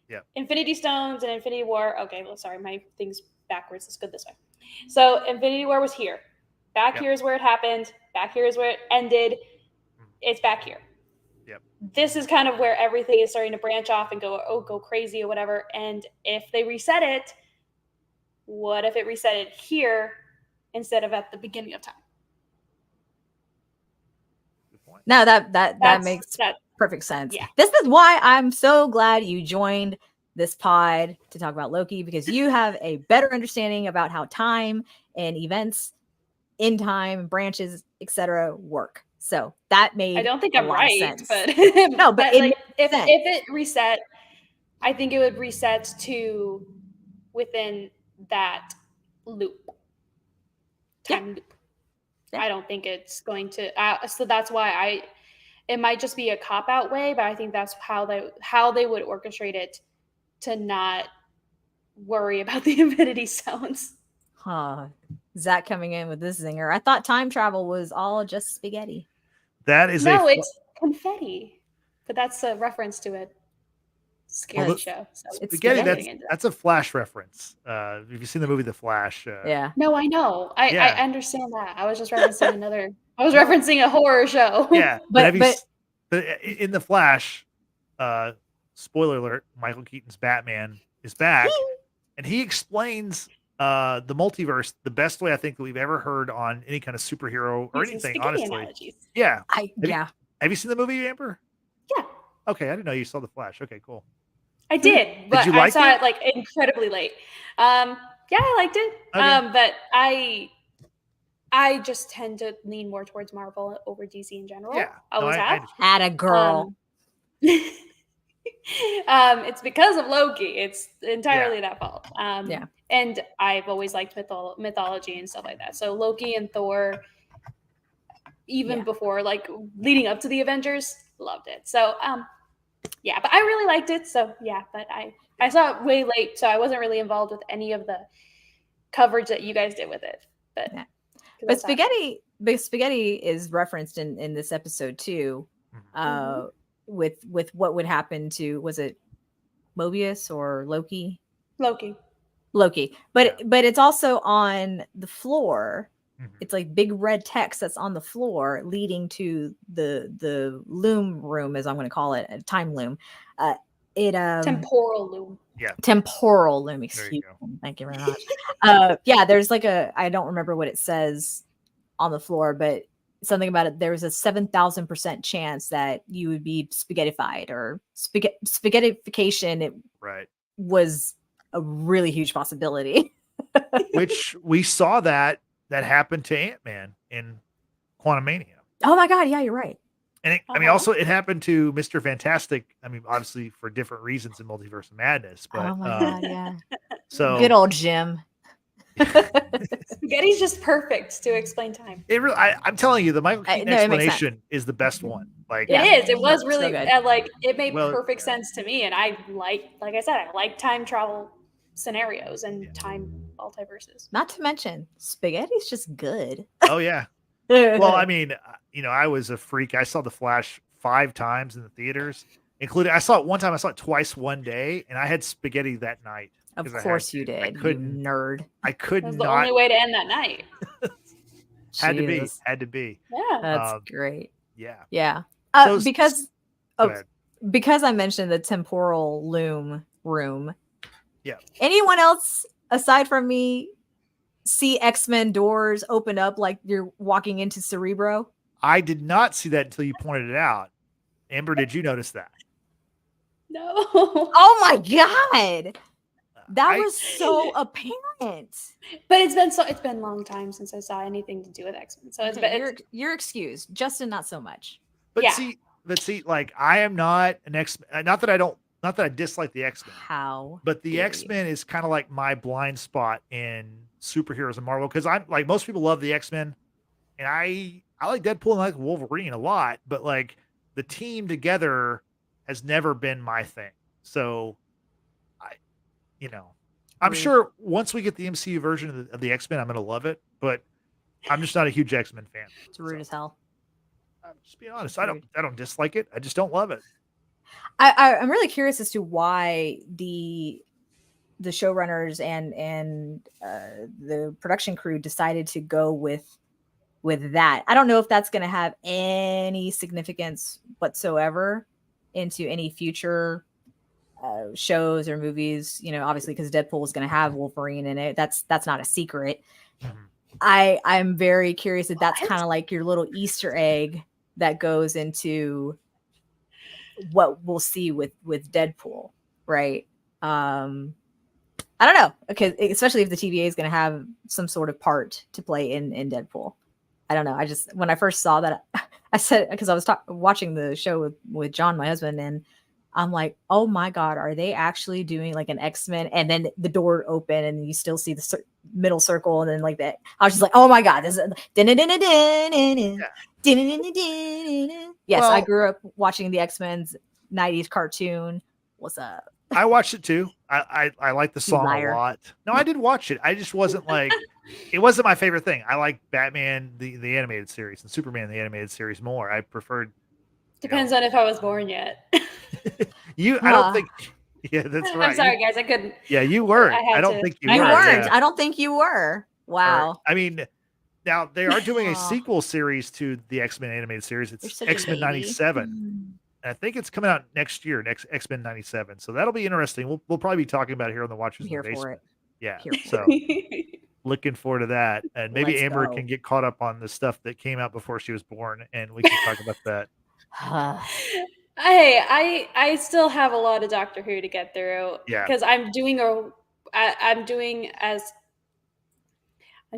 Yeah. Infinity Stones and Infinity War. Okay, well, sorry, my thing's backwards. Let's go this way. So Infinity War was here. Back here is where it happened. Back here is where it ended. It's back here. Yep. This is kind of where everything is starting to branch off and go crazy or whatever. And if they reset it, what if it reset it here instead of at the beginning of time? No, that makes perfect sense. Yeah. This is why I'm so glad you joined this pod to talk about Loki, because you have a better understanding about how time and events in time, branches, etc. work. So that made I don't think a I'm lot right, of sense. but no, but like, if it reset, I think it would reset to within that loop. Time loop. I don't think it's going to. So that's why it might just be a cop out way, but I think that's how they would orchestrate it to not worry about the Infinity Stones. Huh. Zach coming in with this zinger. I thought time travel was all just spaghetti. That is it's confetti, but that's a reference to a scary show. So it's spaghetti. That's a Flash reference. Have you seen the movie The Flash? Yeah. No, I know. I understand that. I was just referencing another. I was referencing a horror show. Yeah, but in The Flash, spoiler alert: Michael Keaton's Batman is back, and he explains the multiverse the best way I think that we've ever heard on any kind of superhero or anything. Honestly, analogies. Yeah. Have you seen the movie, Amber? Yeah. Okay, I didn't know you saw The Flash. Okay, cool. I did, but I saw it like incredibly late. Yeah, I liked it. Okay. But I just tend to lean more towards Marvel over DC in general. Yeah. Always have. At a girl. It's because of Loki. It's entirely that fault. Yeah. And I've always liked mythology and stuff like that. So Loki and Thor, even before, like leading up to the Avengers, loved it. So yeah, but I really liked it. So yeah, but I saw it way late, so I wasn't really involved with any of the coverage that you guys did with it. But spaghetti is referenced in this episode too. With what would happen to, was it Mobius or Loki? Loki. But it's also on the floor. It's like big red text that's on the floor leading to the loom room, as I'm going to call it, a time loom. Temporal loom. Yeah. Temporal loom. Excuse me. Thank you very much. Yeah, there's like I don't remember what it says on the floor, but something about it. There was a 7,000% chance that you would be spaghettified or spaghettification. It was a really huge possibility. Which we saw that happened to Ant-Man in Quantumania. Oh my God. Yeah, you're right. And also it happened to Mr. Fantastic. I mean, obviously for different reasons in Multiverse of Madness, but oh my God, yeah. So good old Jim. Spaghetti's just perfect to explain time. It really, I'm telling you, the Michael Keaton explanation is the best one. Like it is. It was really so like it made perfect sense to me, and I like I said, I like time travel scenarios and time multiverses. Not to mention, spaghetti's just good. Oh yeah. Well, I mean, I was a freak. I saw The Flash 5 times in the theaters, including I saw it one time. I saw it twice one day, and I had spaghetti that night. Of course you did, you nerd. I could not. That was the only way to end that night. Had to be. Yeah, that's great. Yeah. Because I mentioned the temporal loom room. Yeah. Anyone else aside from me see X-Men doors open up like you're walking into Cerebro? I did not see that until you pointed it out. Amber, did you notice that? No. Oh my God. That was so apparent. But it's been a long time since I saw anything to do with X-Men. So you're excused. Justin, not so much. But see, like I am not an X-Men. Not that I dislike the X-Men. How? But the X-Men is kind of like my blind spot in superheroes and Marvel, because I'm like, most people love the X-Men, and I like Deadpool and I like Wolverine a lot, but like the team together has never been my thing. So I'm sure once we get the MCU version of the X-Men, I'm going to love it, but I'm just not a huge X-Men fan. It's rude as hell. I'm just being honest. I don't dislike it. I just don't love it. I'm really curious as to why the showrunners and the production crew decided to go with that. I don't know if that's going to have any significance whatsoever into any future shows or movies, obviously because Deadpool is going to have Wolverine in it. That's not a secret. I'm very curious if that's kind of like your little Easter egg that goes into what we'll see with Deadpool, right? I don't know, because especially if the TVA is going to have some sort of part to play in Deadpool. I don't know. I just, when I first saw that, I said, because I was watching the show with John, my husband, and I'm like, oh my God, are they actually doing like an X-Men? And then the door open and you still see middle circle, and then like that. I was just like, oh my god, this is yes, I Well- grew up watching the X-Men's 90s cartoon. What's up? I watched it too. I like the song liar. a lot. No, I did watch it. I just wasn't like, it wasn't my favorite thing. I like Batman the animated series and Superman the animated series more. I preferred. Depends on if I was born yet. I don't think. Yeah, that's right. I'm sorry, guys. I couldn't. You weren't. I had I don't to- think you I You were. weren't. yeah. I don't think you were. Wow. I mean, now they are doing a Aw. sequel series to the X-Men animated series. You're It's such a X-Men baby. 97. And I think it's coming out next year, next X-Men 97. So that'll be interesting. We'll probably be talking about it here on the Watchers I'm in here the for Basement. it. Yeah. Here for So looking forward to that. And maybe Let's Amber go. can get caught up on the stuff that came out before she was born, and we can talk about that. Hey, I still have a lot of Doctor Who to get through. Yeah. Because I'm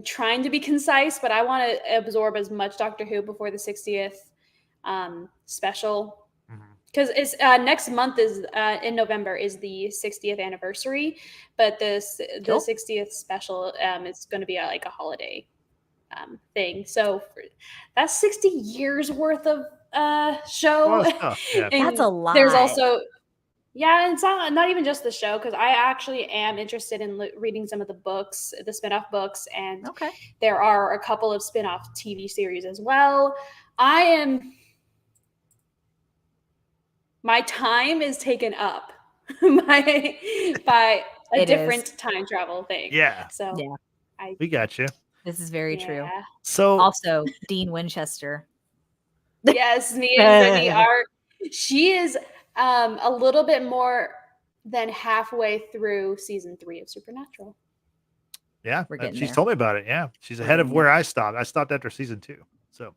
trying to be concise, but I want to absorb as much Doctor Who before the 60th special. Mhm. Because it's next month is in November is the 60th anniversary, but the Cool. 60th special is going to be like a holiday thing. So that's 60 years worth of show. A lot of stuff, yeah. And That's a lot. There's also it's not even just the show, because I actually am interested in reading some of the books, the spin-off books, and Okay. there are a couple of spin-off TV series as well. My time is taken up by a It different time travel thing. Yeah. So Yeah. We got you. This is very true. yeah. So Also, Dean Winchester. Yes, me and Brittany are. She is a little bit more than halfway through season 3 of Supernatural. yeah, We're getting she's there. told me about it. Yeah. She's ahead of getting where I stopped. I stopped after season 2. So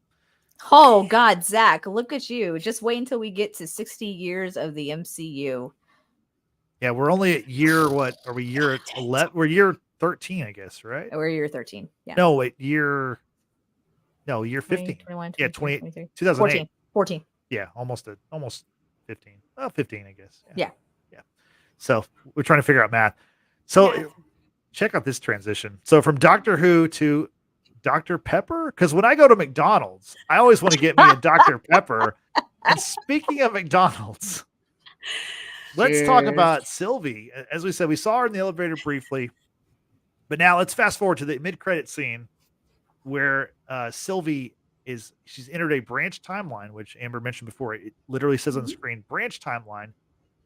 Oh God, Zach, look at you. Just wait until we get to 60 years of the MCU. yeah, we're only at year, what are we, year 11? We're year 13, I guess, right? We're year 13. Yeah. No, wait, year 15. 21, Yeah, 22, 20 23. 2008. 14. Yeah, almost 15. Well, 15, I guess. Yeah. So we're trying to figure out math. So Yeah. check out this transition. So from Doctor Who to Dr. Pepper, because when I go to McDonald's, I always want to get me a Dr. Pepper. And speaking of McDonald's, let's talk Cheers. about Sylvie. As we said, we saw her in the elevator briefly, but now let's fast forward to the mid-credit scene where Sylvie she's entered a branch timeline, which Amber mentioned before. It literally says on the screen, branch timeline.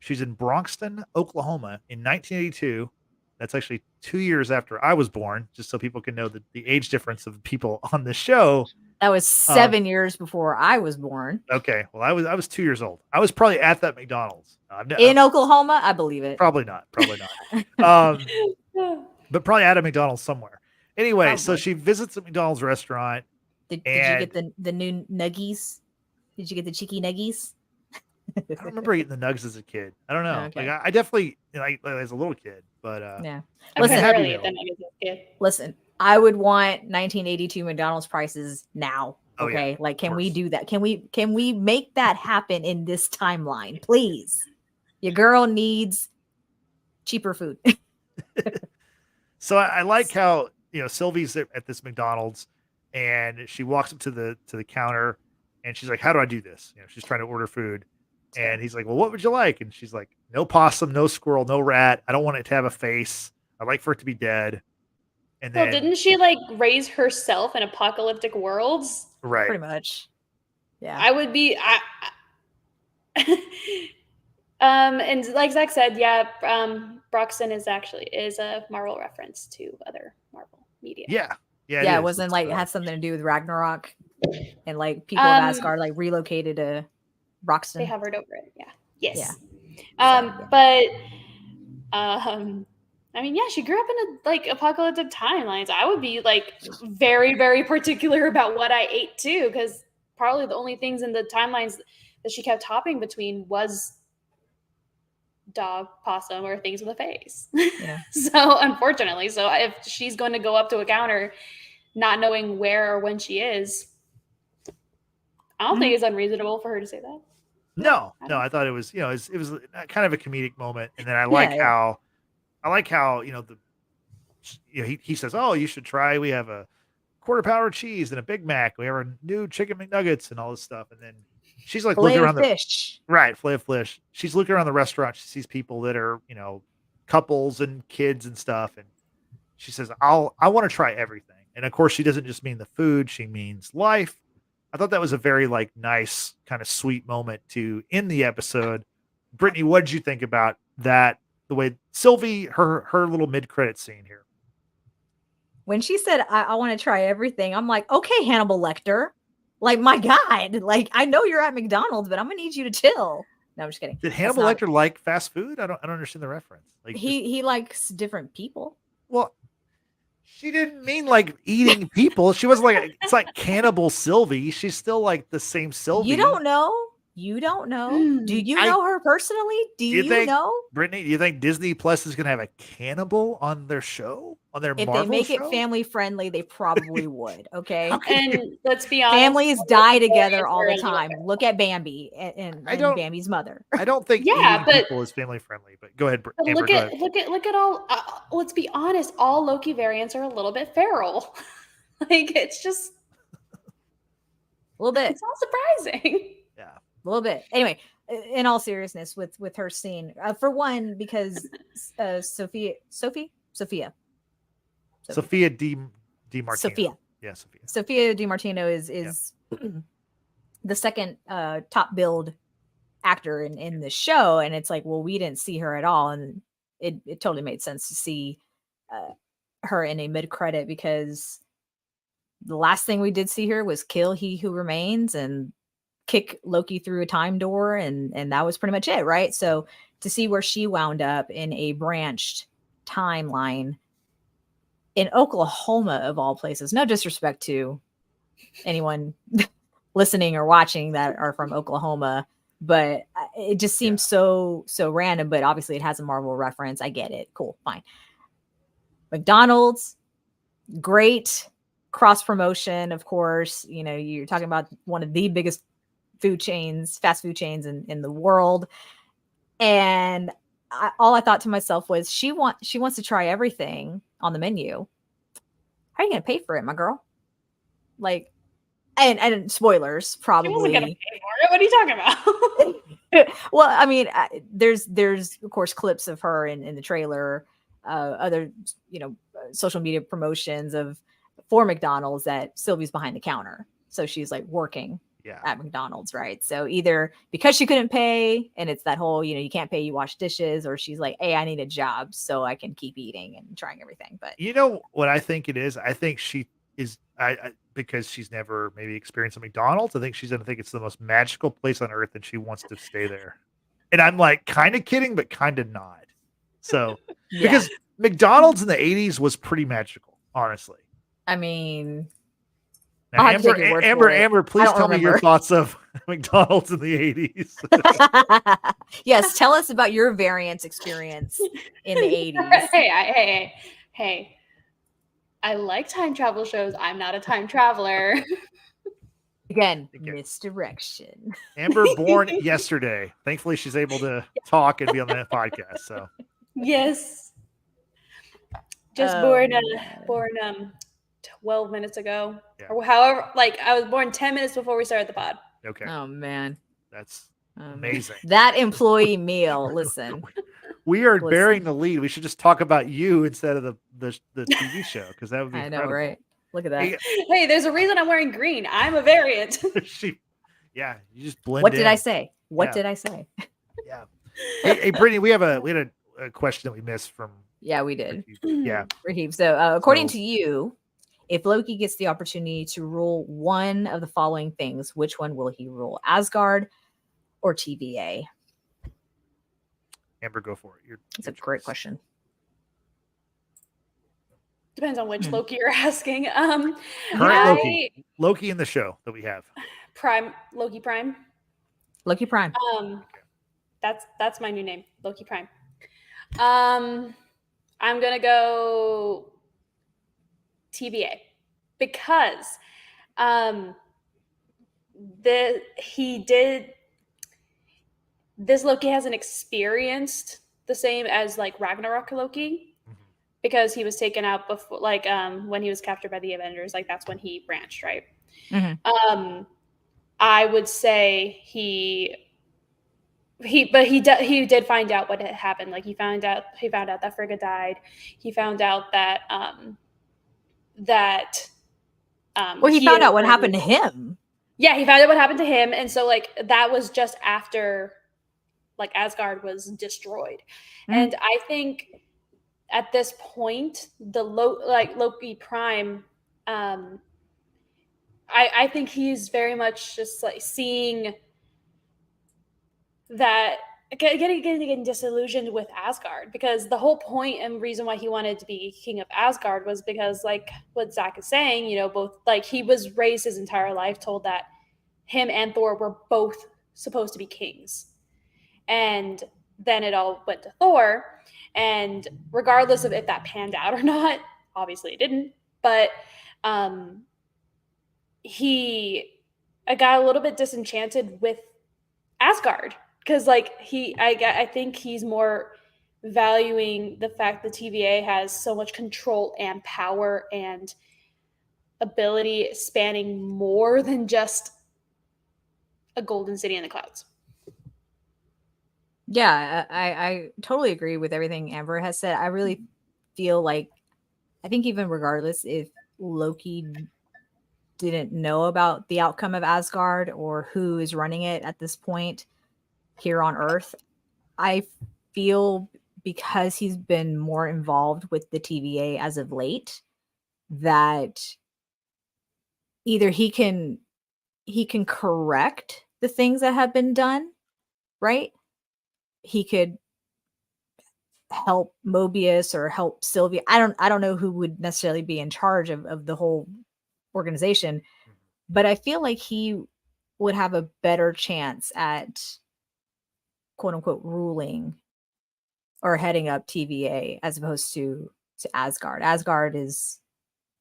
She's in Bronxton, Oklahoma in 1982. That's actually 2 years after I was born, just so people can know the age difference of people on the show. That was 7 years before I was born. Okay, well, I was 2 years old. I was probably at that McDonald's. In Oklahoma, I believe it. Probably not. But probably at a McDonald's somewhere. Anyway, so Probably. she visits a McDonald's restaurant. Did you get the new nuggies? Did you get the cheeky nuggies? I don't remember eating the nugs as a kid. I don't know. Okay. Like I definitely like as a little kid, but Yeah. I Listen, was Happy early at Meal. the Nuggets as a kid. Listen, I would want 1982 McDonald's prices now. Oh, yeah, Okay. Like, can we course. do that? Can we make that happen in this timeline? Please. Your girl needs cheaper food. So I like how Sylvie's at this McDonald's and she walks up to the counter and she's like, "How do I do this?" She's trying to order food, and he's like, "Well, what would you like?" And she's like, "No possum, no squirrel, no rat. I don't want it to have a face. I'd like for it to be dead." And then Well, didn't she like raise herself in apocalyptic worlds? right, Pretty much. Yeah. I would be. And like Zach said, Broxton is a Marvel reference to other Marvel media. yeah, yeah, is. it wasn't It's, like it had something to do with Ragnarok and like people of Asgard like relocated to They Broxton. hovered over it. Yeah. Yes. Yeah. But I mean, yeah, she grew up in a like apocalyptic timelines. I would be like very, very particular about what I ate too, because probably the only things in the timelines that she kept hopping between was dog, possum, or things with a face. Yeah. So unfortunately, if she's going to go up to a counter not knowing where or when she is, I don't think it's unreasonable for her to say that. No, I no, don't- I thought it was, it was kind of a comedic moment, and then I like Yeah. how, the he says, "Oh, you should try. We have a quarter pounder cheese and a Big Mac. We have our new chicken McNuggets and all this stuff." And then she's like Filet looking of around fish. filet of fish. She's looking around the restaurant. She sees people that are, couples and kids and stuff. And she says, I want to try everything. And of course, she doesn't just mean the food, she means life. I thought that was a very nice kind of sweet moment to end the episode. Brittany, what did you think about that? The way Sylvie, her little mid-credit scene here. When she said, I want to try everything, I'm like, okay, Hannibal Lecter. Like, my God. Like, I know you're at McDonald's, but I'm going to need you to chill. No, I'm just kidding. Did Hannibal Lecter like fast food? I don't understand the reference. Like he likes different people. Well, she didn't mean eating people. She was it's like Cannibal Sylvie. She's still the same Sylvie. You don't know. Do you know her personally? Do you know? Brittany, do you think Disney Plus is going to have a cannibal on their show? On their If Marvel they make show? it family friendly, they probably would. Okay. And let's be honest, families die together all the time. Look at Bambi and Bambi's mother. I don't think eating people is family friendly. But go ahead, Amber, look at all. Let's be honest, all Loki variants are a little bit feral. It's just a little bit. It's not surprising. Yeah, a little bit. Anyway, in all seriousness, with her scene, for one, because Sophia Di Martino. Sophia. Yeah, Sophia. Sophia Di Martino is the second top billed actor in the show, and it's like, well, we didn't see her at all, and it totally made sense to see her in a mid credit, because the last thing we did see her was kill He Who Remains and kick Loki through a time door, and that was pretty much it, right? So to see where she wound up in a branched timeline in Oklahoma, of all places, no disrespect to anyone listening or watching that are from Oklahoma, but it just seems so random. But obviously it has a Marvel reference. I get it. Cool, fine. McDonald's, great cross promotion, of course. You're talking about one of the biggest fast food chains in the world. And all I thought to myself was, she wants to try everything on the menu. How are you going to pay for it, my girl? And spoilers, probably. She wasn't going to pay for it. What are you talking about? Well, I mean, there's of course clips of her in the trailer, other social media promotions for McDonald's that Sylvie's behind the counter, so she's working at McDonald's, right? So either because she couldn't pay, and it's that whole you can't pay, you wash dishes, or she's like, hey, I need a job so I can keep eating and trying everything. But you know what I think it is? I think she is because she's never maybe experienced a McDonald's. I think she's gonna think it's the most magical place on earth and she wants to stay there. And I'm kind of kidding, but kind of not. So because McDonald's in the 80s was pretty magical, honestly. I mean, now, Amber, please tell me your thoughts of McDonald's in the 80s. Yes, tell us about your variance experience in the 80s. Hey. I like time travel shows. I'm not a time traveler. Again, misdirection. Amber born yesterday. Thankfully, she's able to talk and be on the podcast. So yes, just born 12 minutes ago, or however. I was born 10 minutes before we started the pod. Okay. Oh man, that's amazing. That employee meal. Listen, we are bearing the lead. We should just talk about you instead of the TV show, because that would be incredible. I know, right? Look at that. Hey, there's a reason I'm wearing green. I'm a variant. You just blend What in. did I say? What did I say? Yeah. Hey, Brittany, we had a question that we missed from. Yeah, we did. Yeah. Raheem. So according to you, if Loki gets the opportunity to rule one of the following things, which one will he rule? Asgard or TVA? Amber, go for it. That's a great question. Depends on which Loki you're asking. Current Loki in the show that we have. Loki Prime. Loki Prime. That's my new name, Loki Prime. I'm gonna go TVA because this Loki hasn't experienced the same as Ragnarok Loki. because he was taken out before, like when he was captured by the Avengers, like that's when he branched, right? I would say he did find out what had happened. Like he found out that Frigga died. He found out that well, he found out what happened to him. Yeah, he found out what happened to him, and so like that was just after like Asgard was destroyed. And I think at this point, the Loki Prime, I think he's very much just like seeing that getting disillusioned with Asgard, because the whole point and reason why he wanted to be king of Asgard was because, like what Zach is saying, you know, both like he was raised his entire life told that him and Thor were both supposed to be kings, and then it all went to Thor, and regardless of if that panned out or not, obviously it didn't, but he got a little bit disenchanted with Asgard, because like I think he's more valuing the fact that TVA has so much control and power and ability spanning more than just a golden city in the clouds. Yeah, I totally agree with everything Amber has said. I really feel like, I think even regardless if Loki didn't know about the outcome of Asgard or who is running it at this point here on Earth, I feel because he's been more involved with the TVA as of late, that either he can correct the things that have been done, right? He could help Mobius or help Sylvia. I don't know who would necessarily be in charge of the whole organization, but I feel like he would have a better chance at quote unquote ruling or heading up TVA as opposed to Asgard. Asgard is,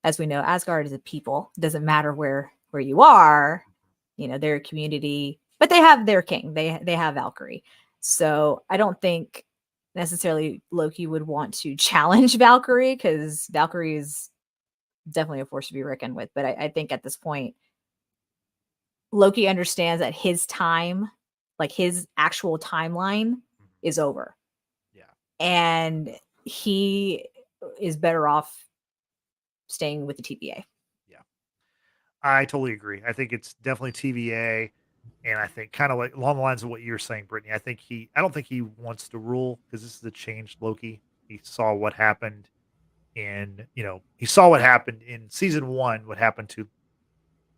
as we know, Asgard is a people. It doesn't matter where you are, you know, they're a community, but they have their king. They have Valkyrie. So I don't think necessarily Loki would want to challenge Valkyrie, because Valkyrie is definitely a force to be reckoned with. But I think at this point, Loki understands that his time, like his actual timeline, is over. Yeah. And he is better off staying with the TVA. Yeah. I totally agree. I think it's definitely TVA. And I think kind of like along the lines of what you were saying, Brittany, I don't think he wants to rule, because this is a changed Loki. He saw what happened in season 1, what happened to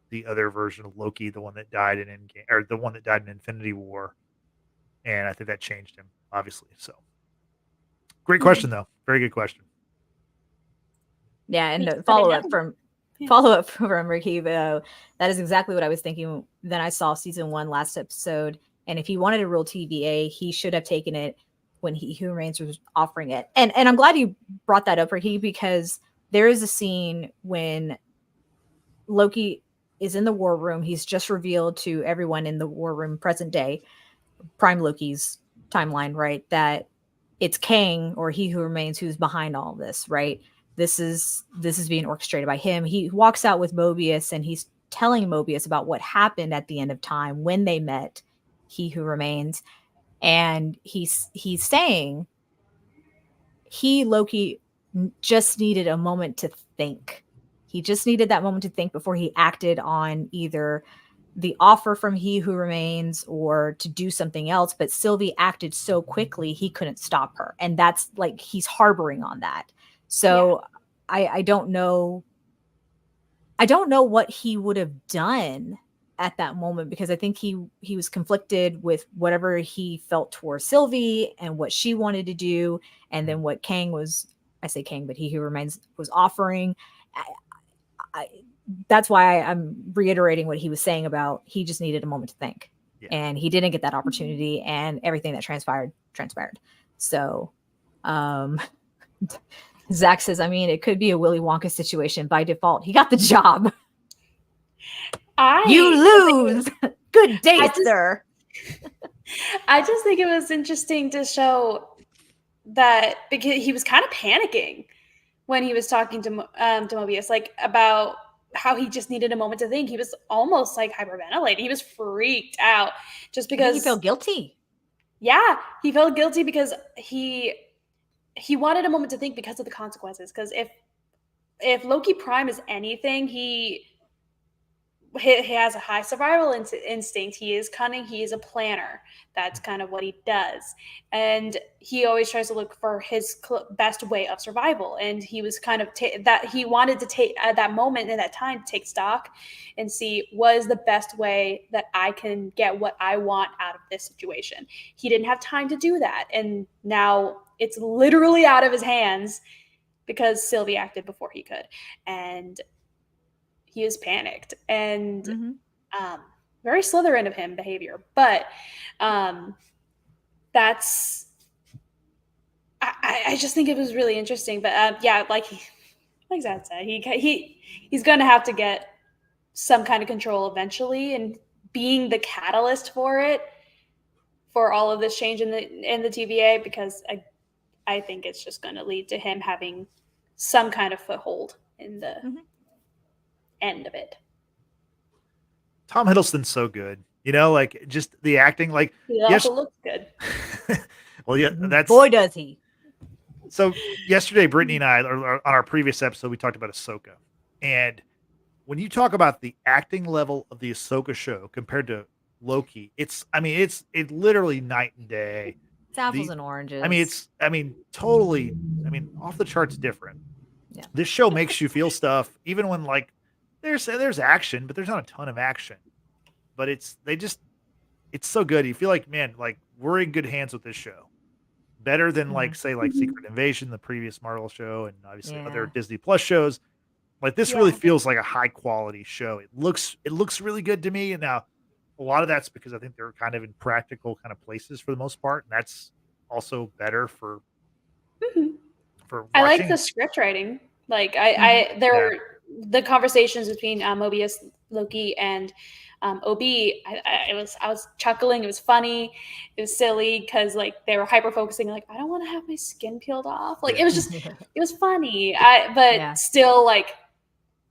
the other version of Loki, the one that died in Endgame, or the one that died in Infinity War. And I think that changed him, obviously. So great question though. Very good question. Yeah. And follow up from Ricky, that is exactly what I was thinking. Then I saw season 1 last episode, and if he wanted to rule TVA, he should have taken it when He Who Remains was offering it. And I'm glad you brought that up, Ricky, because there is a scene when Loki is in the war room. He's just revealed to everyone in the war room, present day, Prime Loki's timeline, right, that it's Kang, or He Who Remains, who's behind all this, right? This is being orchestrated by him. He walks out with Mobius, and he's telling Mobius about what happened at the end of time when they met He Who Remains. And he's saying Loki just needed a moment to think. He just needed that moment to think before he acted on either the offer from He Who Remains or to do something else. But Sylvie acted so quickly, he couldn't stop her. And that's like, he's harboring on that. So yeah. I don't know. I don't know what he would have done at that moment, because I think he was conflicted with whatever he felt towards Sylvie and what she wanted to do. And then what Kang was, I say Kang, but He Who Remains was offering. That's why I'm reiterating what he was saying about he just needed a moment to think. Yeah. And he didn't get that opportunity, and everything that transpired. So, Zach says, I mean, it could be a Willy Wonka situation by default. He got the job. You lose. Good day, sir. I just think it was interesting to show that, because he was kind of panicking. when he was talking to Mobius, like about how he just needed a moment to think. He was almost like hyperventilating. He was freaked out just I think because he felt guilty. Yeah, he felt guilty because he wanted a moment to think because of the consequences. Because if Loki Prime is anything, he has a high survival instinct. He is cunning. He is a planner. That's kind of what he does. And he always tries to look for his best way of survival. And he was kind of that he wanted to take at that moment in that time to take stock and see what is the best way that I can get what I want out of this situation. He didn't have time to do that. And now it's literally out of his hands because Sylvie acted before he could. And he was panicked and very Slytherin of him behavior. But that's, I just think it was really interesting. But yeah, like Zad said, he's going to have to get some kind of control eventually, and being the catalyst for it, for all of this change in the TVA, because I think it's just going to lead to him having some kind of foothold in the end of it. Tom Hiddleston's so good, like just the acting. Like he also looks good. Well, yeah, that's boy does he. So yesterday, Brittany and I, on our previous episode, we talked about Ahsoka, and when you talk about the acting level of the Ahsoka show compared to Loki, it's literally night and day. It's apples and oranges. Totally. Off the charts different. Yeah. This show makes you feel stuff, even when like there's action, but there's not a ton of action. But it's so good. You feel like, man, like we're in good hands with this show. Better than like Secret Invasion, the previous Marvel show, and obviously other Disney Plus shows. Like this really feels like a high quality show. It looks really good to me. And now a lot of that's because I think they're kind of in practical kind of places for the most part, and that's also better for watching. I like the script writing. Like there were the conversations between Mobius, Loki, and OB. I was chuckling. It was funny. It was silly because like they were hyper focusing. Like I don't want to have my skin peeled off. Like it was just it was funny. But still, like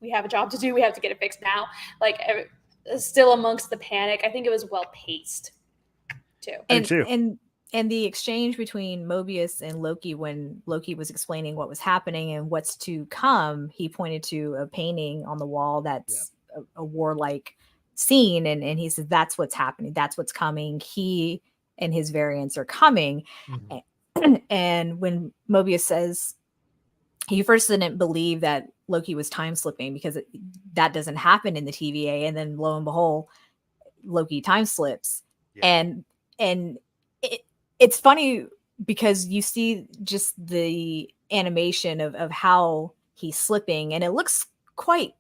we have a job to do. We have to get it fixed now. Like still amongst the panic, I think it was well paced too. And the exchange between Mobius and Loki, when Loki was explaining what was happening and what's to come, he pointed to a painting on the wall that's a warlike scene, and he says that's what's happening, that's what's coming. He and his variants are coming. And when Mobius says he first didn't believe that Loki was time slipping because that doesn't happen in the TVA, and then lo and behold, Loki time slips. And it's funny because you see just the animation of how he's slipping, and it looks quite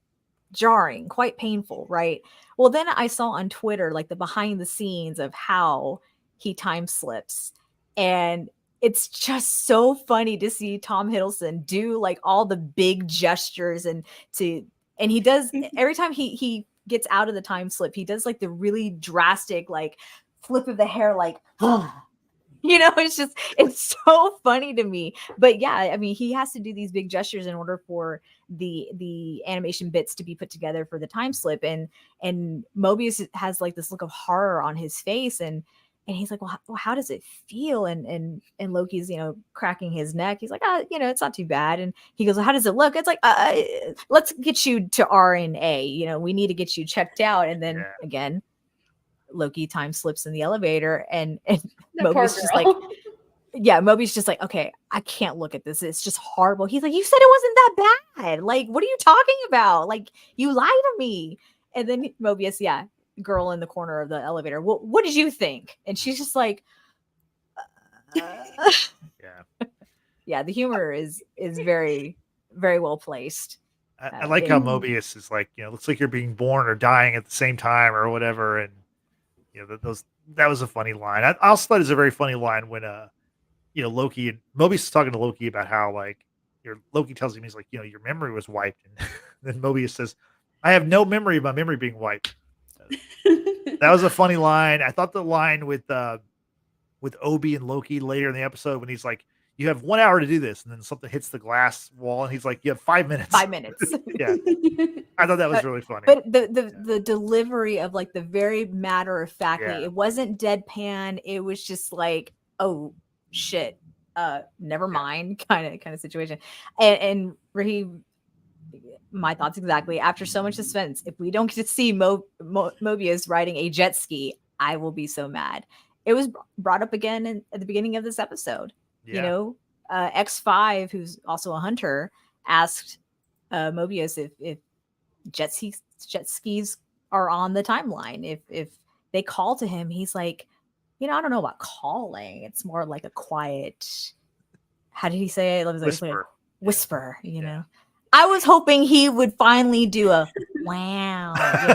jarring, quite painful, right? Well, then I saw on Twitter like the behind the scenes of how he time slips, and it's just so funny to see Tom Hiddleston do like all the big gestures and he does every time he gets out of the time slip, he does like the really drastic like flip of the hair, like it's so funny to me. But yeah, I mean, he has to do these big gestures in order for the animation bits to be put together for the time slip. And Mobius has like this look of horror on his face, and he's like, well, how does it feel? And Loki's, cracking his neck. He's like, it's not too bad. And he goes, well, how does it look? It's like, let's get you to RNA. We need to get you checked out. And then again, Loki time slips in the elevator, and Mobius just like, Mobius just like, okay, I can't look at this. It's just horrible. He's like, you said it wasn't that bad. Like, what are you talking about? Like, you lied to me. And then Mobius, girl in the corner of the elevator, what did you think? And she's just like, the humor is very, very well placed. I like how Mobius is like, looks like you're being born or dying at the same time or whatever. And that was a funny line. I also thought it was a very funny line when Loki and Mobius is talking to Loki about how like Loki tells him, he's like, your memory was wiped, and then Mobius says, I have no memory of my memory being wiped. That was a funny line. I thought the line with Obi and Loki later in the episode when he's like, you have 1 hour to do this, and then something hits the glass wall, and he's like, you have 5 minutes. 5 minutes. Yeah, I thought that was really funny. But the delivery of like the very matter of factly, it wasn't deadpan. It was just like, oh shit, never mind, kind of situation. And Raheem, my thoughts exactly. After so much suspense, if we don't get to see Mobius riding a jet ski, I will be so mad. It was brought up again at the beginning of this episode. You know, X5, who's also a hunter, asked Mobius if jet skis are on the timeline. If they call to him, he's like, I don't know about calling. It's more like a quiet. How did he say it? It was like a whisper. You know, I was hoping he would finally do a wow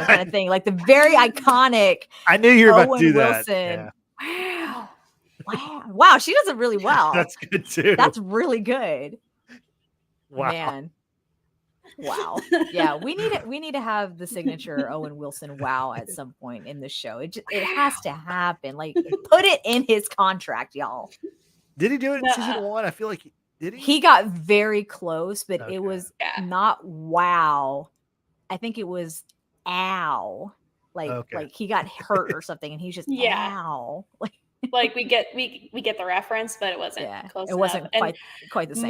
kind of thing, like the very iconic. I knew you were about Owen to do Wilson. that. Wow, she does it really well. That's good too. That's really good. Wow. Man. Wow. Yeah, we need to have the signature Owen Wilson wow at some point in the show. It has to happen. Like, put it in his contract, y'all. Did he do it in season 1? I feel like did he? He got very close, but it was not wow. I think it was ow. Like he got hurt or something, and he's just ow. Like we get the reference, but it wasn't close. It wasn't quite the same.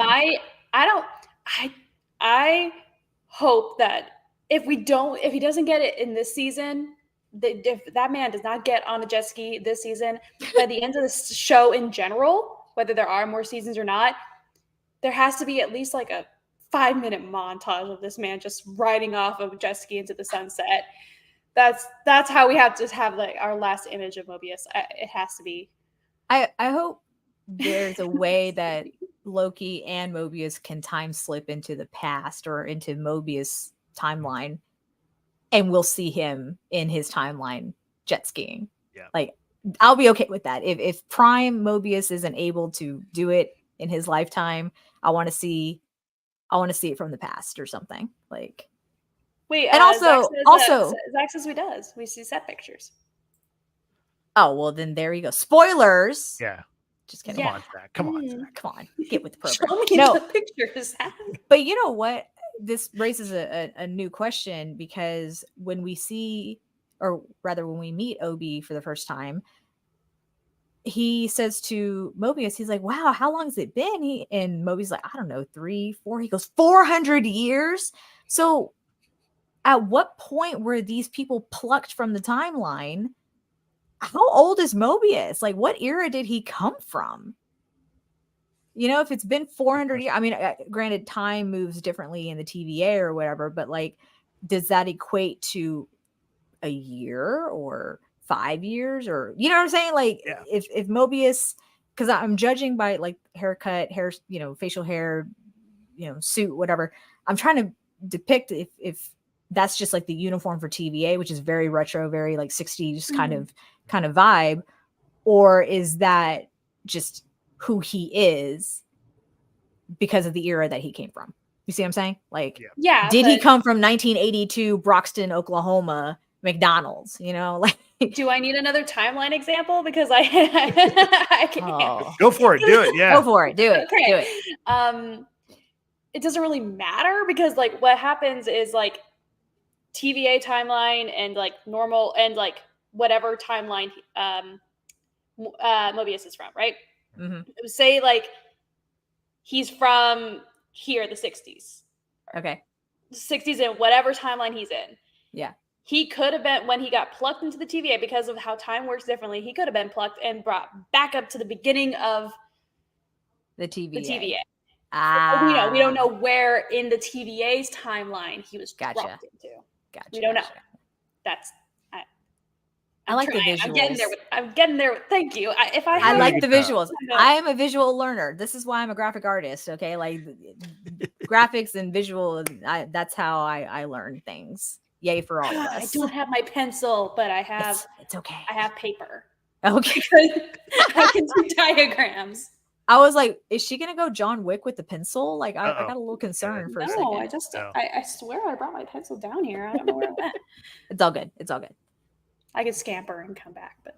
I hope that if he doesn't get it in this season, if that man does not get on a jet ski this season, by the end of the show in general, whether there are more seasons or not, there has to be at least like a 5-minute montage of this man just riding off of a jet ski into the sunset. That's how we have to have like our last image of Mobius. It has to be. I hope there's a way that Loki and Mobius can time slip into the past or into Mobius' timeline, and we'll see him in his timeline jet skiing. Yeah. Like, I'll be okay with that. If Prime Mobius isn't able to do it in his lifetime, I want to see it from the past or something. Like, wait, and also Zach says he does. We see set pictures. Oh, well, then there you go. Spoilers. Yeah. Just kidding. Come on, Zach. Come on. Get with the program. Show me the pictures. But you know what? This raises a new question, because when we see, or rather when we meet Obi for the first time, he says to Mobius, he's like, wow, how long has it been? And Mobius like, I don't know, 3, 4. He goes, 400 years. So at what point were these people plucked from the timeline? How old is Mobius? Like, what era did he come from? You know, if it's been 400 years, I mean, granted, time moves differently in the TVA or whatever, but like, does that equate to a year or 5 years, or, you know what I'm saying? Like, if Mobius, because I'm judging by like haircut, hair, facial hair, suit, whatever. I'm trying to depict if that's just like the uniform for TVA, which is very retro, very like 60s kind of vibe, or is that just who he is because of the era that he came from? You see what I'm saying? Like, did he come from 1982 Broxton, Oklahoma McDonald's? Like, do I need another timeline example? Because I can't. Oh. Go for it. Do it. Yeah. Go for it. Do it. Okay. Do it. It doesn't really matter, because like what happens is like TVA timeline and like normal and like whatever timeline Mobius is from, right? Mm-hmm. Say like he's from here, the 60s. Okay. 60s in whatever timeline he's in. Yeah. He could have been, when he got plucked into the TVA, because of how time works differently, he could have been plucked and brought back up to the beginning of the TVA. We don't know where in the TVA's timeline he was dropped into. Gotcha. We don't know. That's I like the visuals. I'm getting there. Thank you. I like the visuals. I am a visual learner. This is why I'm a graphic artist. Okay, like graphics and visual. That's how I learn things. Yay for all of us. I don't have my pencil, but I have. It's okay. I have paper. Okay. I can do diagrams. I was like, is she gonna go John Wick with the pencil? Like, I got a little concerned for a second. No, I swear I brought my pencil down here. I don't know where it went. It's all good. It's all good. I could scamper and come back, but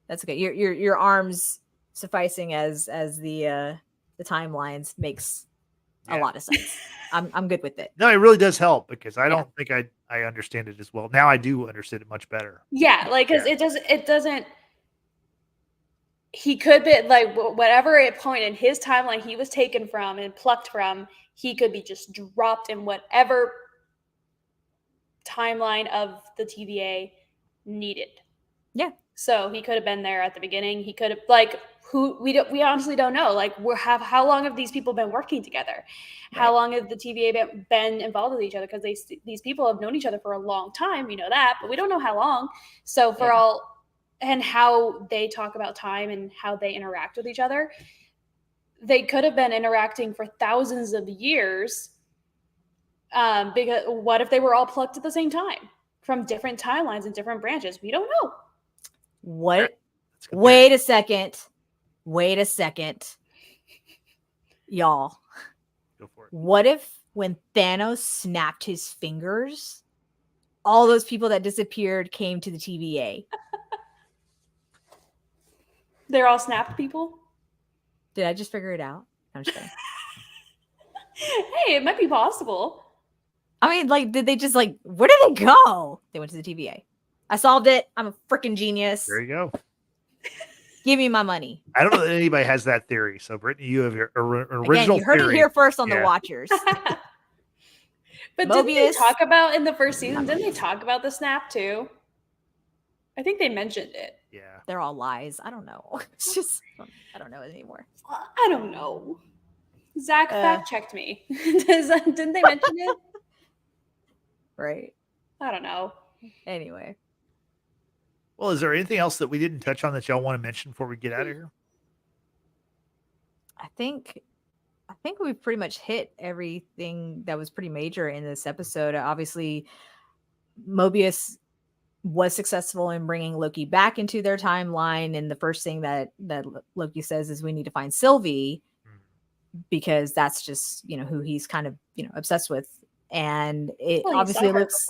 that's okay. Your arms sufficing as the timelines makes a lot of sense. I'm good with it. No, it really does help because I don't think I understand it as well. Now I do understand it much better. Yeah, like because it doesn't. He could be like whatever point in his timeline he was taken from and plucked from, he could be just dropped in whatever timeline of the TVA needed. Yeah. So he could have been there at the beginning. He could have we honestly don't know. Like how long have these people been working together? How long have the TVA been involved with each other? Because these people have known each other for a long time. We know that, but we don't know how long. So for all and how they talk about time and how they interact with each other, they could have been interacting for thousands of years. Because what if they were all plucked at the same time from different timelines and different branches? We don't know. What? Wait a second. Y'all. Go for it. What if when Thanos snapped his fingers, all those people that disappeared came to the TVA? They're all snapped people? Did I just figure it out? I'm just kidding. Hey, it might be possible. I mean, like, did they just like, where did they go? They went to the TVA. I solved it. I'm a freaking genius. There you go. Give me my money. I don't know that anybody has that theory. So, Brittany, you have your original Again, you heard theory. it here first on the Watchers. But didn't they talk about in the first season? Didn't they talk about the snap too? I think they mentioned it. Yeah. They're all lies. I don't know. It's just, I don't know anymore. I don't know. Zach fact checked me. Didn't they mention it? Right. I don't know. Anyway. Well, is there anything else that we didn't touch on that y'all want to mention before we get out of here? I think we've pretty much hit everything that was pretty major in this episode. Obviously, Mobius was successful in bringing Loki back into their timeline, and the first thing that Loki says is we need to find Sylvie because that's just who he's kind of obsessed with, and it obviously looks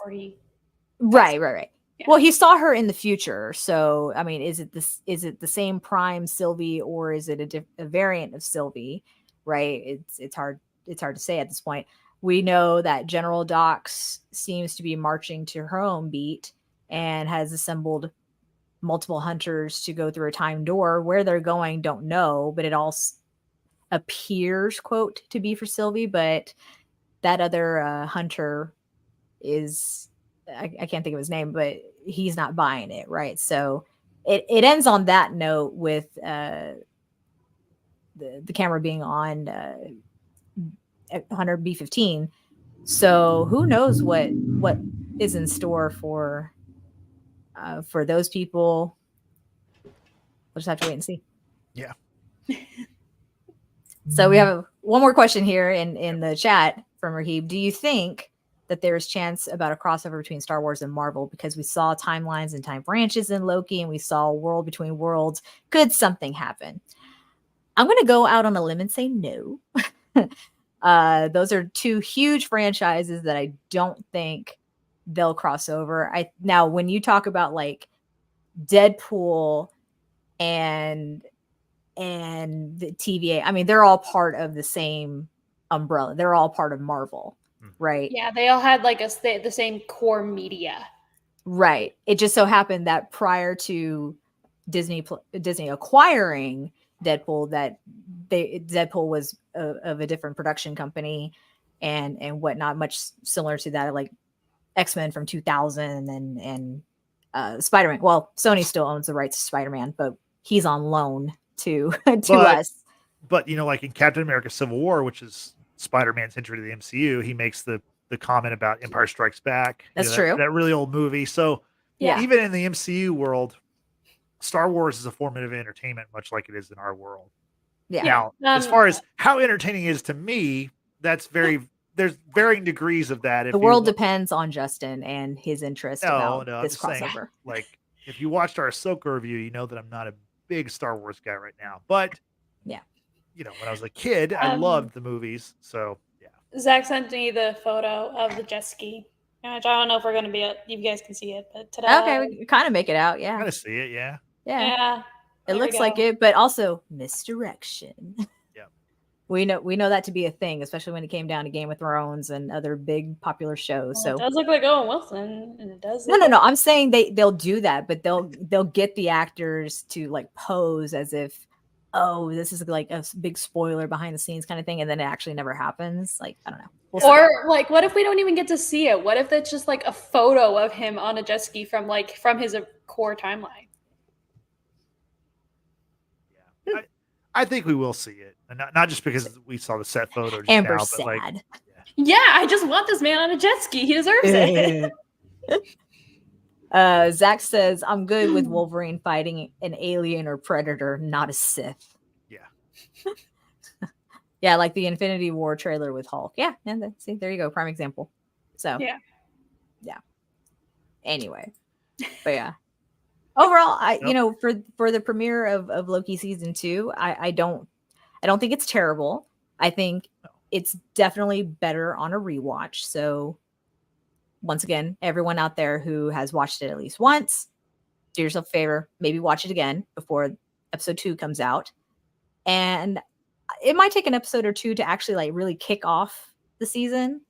right. Yeah. Well, he saw her in the future, so I mean, is it the same Prime Sylvie or is it a variant of Sylvie? Right? It's hard to say at this point. We know that General Dox seems to be marching to her own beat and has assembled multiple hunters to go through a time door. Where they're going, don't know, but it all appears, quote, to be for Sylvie. But that other hunter is, I can't think of his name, but he's not buying it, right? So it ends on that note with the camera being on Hunter B-15. So who knows what is in store for those people. We'll just have to wait and see. Yeah. So we have one more question here in the chat from Rahib. Do you think that there's chance about a crossover between Star Wars and Marvel? Because we saw timelines and time branches in Loki, and we saw a world between worlds. Could something happen? I'm going to go out on a limb and say no. Those are two huge franchises that I don't think they'll cross over. Now, when you talk about like Deadpool and the TVA, I mean, they're all part of the same umbrella. They're all part of Marvel, right? Yeah, they all had like the same core media. Right. It just so happened that prior to Disney acquiring Deadpool, that Deadpool was of a different production company and whatnot, much similar to that, like X-Men from 2000 and Spider-Man. Well, Sony still owns the rights to Spider-Man, but he's on loan to us. But like in Captain America: Civil War, which is Spider-Man's entry to the MCU, he makes the comment about Empire Strikes Back. That's true. That really old movie. So yeah, even in the MCU world, Star Wars is a formative entertainment, much like it is in our world. Yeah. Now, as far as how entertaining it is to me, there's varying degrees of that. The world depends on Justin and his interest about this crossover. Saying, like, if you watched our Ahsoka review, you know that I'm not a big Star Wars guy right now. But yeah, when I was a kid, I loved the movies. So yeah. Zach sent me the photo of the jet ski. I don't know if we're gonna be you guys can see it, but today. Okay, we kind of make it out. Yeah, kind of see it. Yeah. Yeah. It There we looks like go. it, but also misdirection. Yeah. We know that to be a thing, especially when it came down to Game of Thrones and other big popular shows. Well, So it does look like Owen Wilson, and it does. no, Look no, no. like- I'm saying they'll do that, but they'll get the actors to like pose as if, oh, this is like a big spoiler behind the scenes kind of thing, and then it actually never happens. Like, I don't know. We'll see. Or like, what if we don't even get to see it? What if it's just like a photo of him on a jet ski from his core timeline? Yeah. I think we will see it, and not just because we saw the set photo just Amber's now, but sad. like, Yeah, I just want this man on a jet ski. He deserves it. Zach says, I'm good with Wolverine fighting an alien or predator, not a Sith. yeah. Yeah, like the Infinity War trailer with Hulk. Yeah, and see, there you go, prime example. So Yeah. Anyway, but yeah, overall, Yep. for the premiere of Loki season 2, I don't think it's terrible. I think it's definitely better on a rewatch. So once again, everyone out there who has watched it at least once, do yourself a favor, maybe watch it again before episode 2 comes out. And it might take an episode or two to actually like really kick off the season.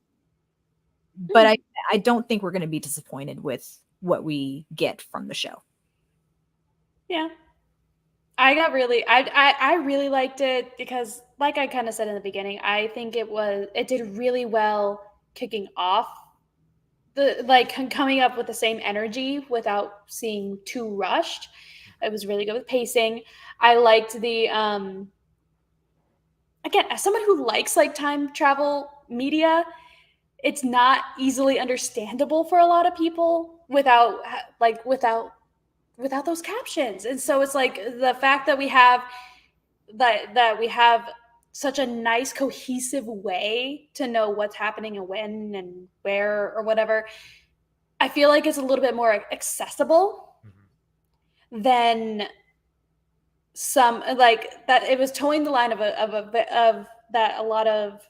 But I don't think we're going to be disappointed with what we get from the show. Yeah. I really liked it because, like I kind of said in the beginning, I think it did really well kicking off coming up with the same energy without seeming too rushed. It was really good with pacing. I liked the again, as someone who likes like time travel media, it's not easily understandable for a lot of people without those captions. And so it's like the fact that we have such a nice cohesive way to know what's happening and when and where or whatever, I feel like it's a little bit more accessible than some, like that. It was towing the line of that a lot of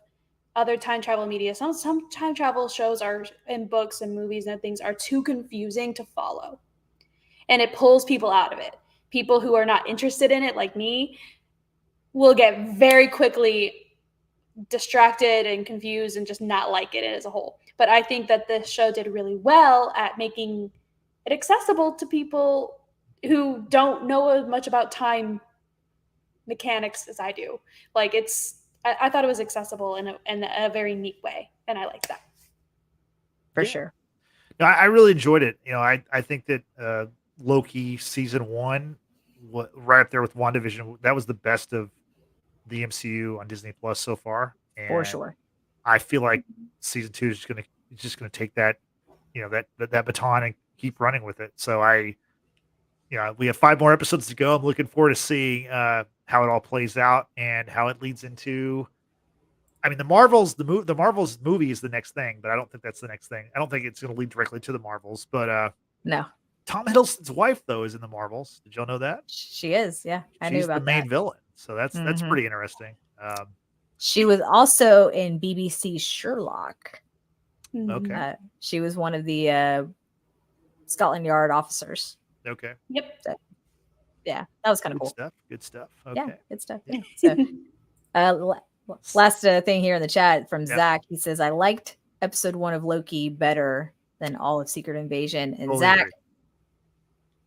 other time travel media. Some time travel shows are in books and movies and things are too confusing to follow, and it pulls people out of it. People who are not interested in it, like me, will get very quickly distracted and confused and just not like it as a whole. But I think that this show did really well at making it accessible to people who don't know as much about time mechanics as I do. Like I thought it was accessible in a very neat way, and I like that. For sure. No, I really enjoyed it. I think that Loki season 1, right up there with WandaVision, that was the best of the MCU on Disney Plus so far. And For sure. I feel like season 2 is just gonna take that, that baton and keep running with it. So we have 5 more episodes to go. I'm looking forward to seeing how it all plays out and how it leads into. I mean, the Marvels movie is the next thing, but I don't think that's the next thing. I don't think it's going to lead directly to the Marvels. But no, Tom Hiddleston's wife though is in the Marvels. Did y'all know that? She is. Yeah, I knew She's about the main that. villain, so that's pretty interesting. She was also in BBC's Sherlock. Okay. She was one of the Scotland Yard officers. Okay. Yep. So, yeah, that was kind of cool. Good stuff. Okay. Yeah, good stuff. Yeah. So, last thing here in the chat from Zach. He says, I liked episode 1 of Loki better than all of Secret Invasion. And Zach,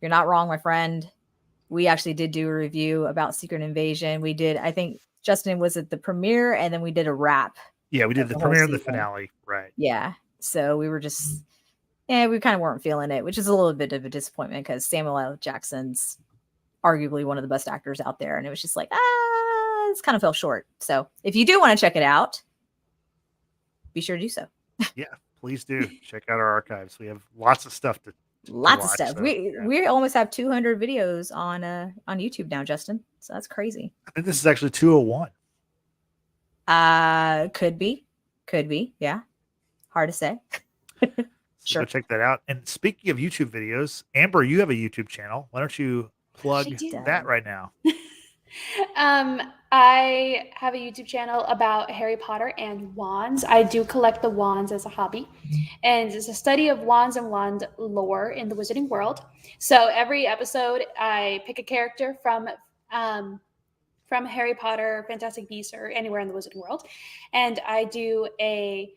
you're not wrong, my friend. We actually did do a review about Secret Invasion. We did, I think, Justin, was it the premiere? And then we did a wrap. Yeah, we did the premiere and the finale. Right. Yeah. So we were just, we kind of weren't feeling it, which is a little bit of a disappointment because Samuel L. Jackson's arguably one of the best actors out there. And it was just like, it's kind of fell short. So if you do want to check it out, be sure to do so. Yeah, please do. Check out our archives. We have lots of stuff to watch. So, we almost have 200 videos on YouTube now, Justin. So that's crazy. I think this is actually 201. Could be. Yeah. Hard to say. Sure. Go check that out. And speaking of YouTube videos, Amber, you have a YouTube channel. Why don't you plug that right now? I have a YouTube channel about Harry Potter and wands. I do collect the wands as a hobby, and it's a study of wands and wand lore in the wizarding world. So every episode, I pick a character from Harry Potter, Fantastic Beasts, or anywhere in the wizarding world, and I do a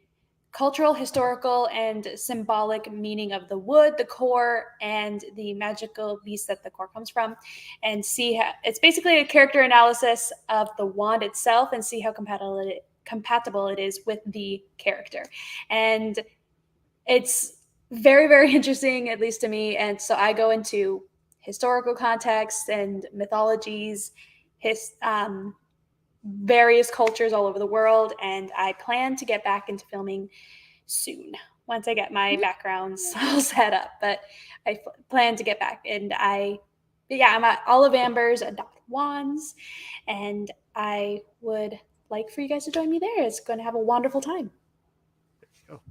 cultural, historical, and symbolic meaning of the wood, the core, and the magical beast that the core comes from, and see how it's basically a character analysis of the wand itself and see how compatible it is with the character. And it's very, very interesting, at least to me. And so I go into historical context and mythologies, various cultures all over the world, and I plan to get back into filming soon once I get my backgrounds all set up. But I plan to get back, and I'm at OllivAmbers.wands, and I would like for you guys to join me there. It's going to have a wonderful time.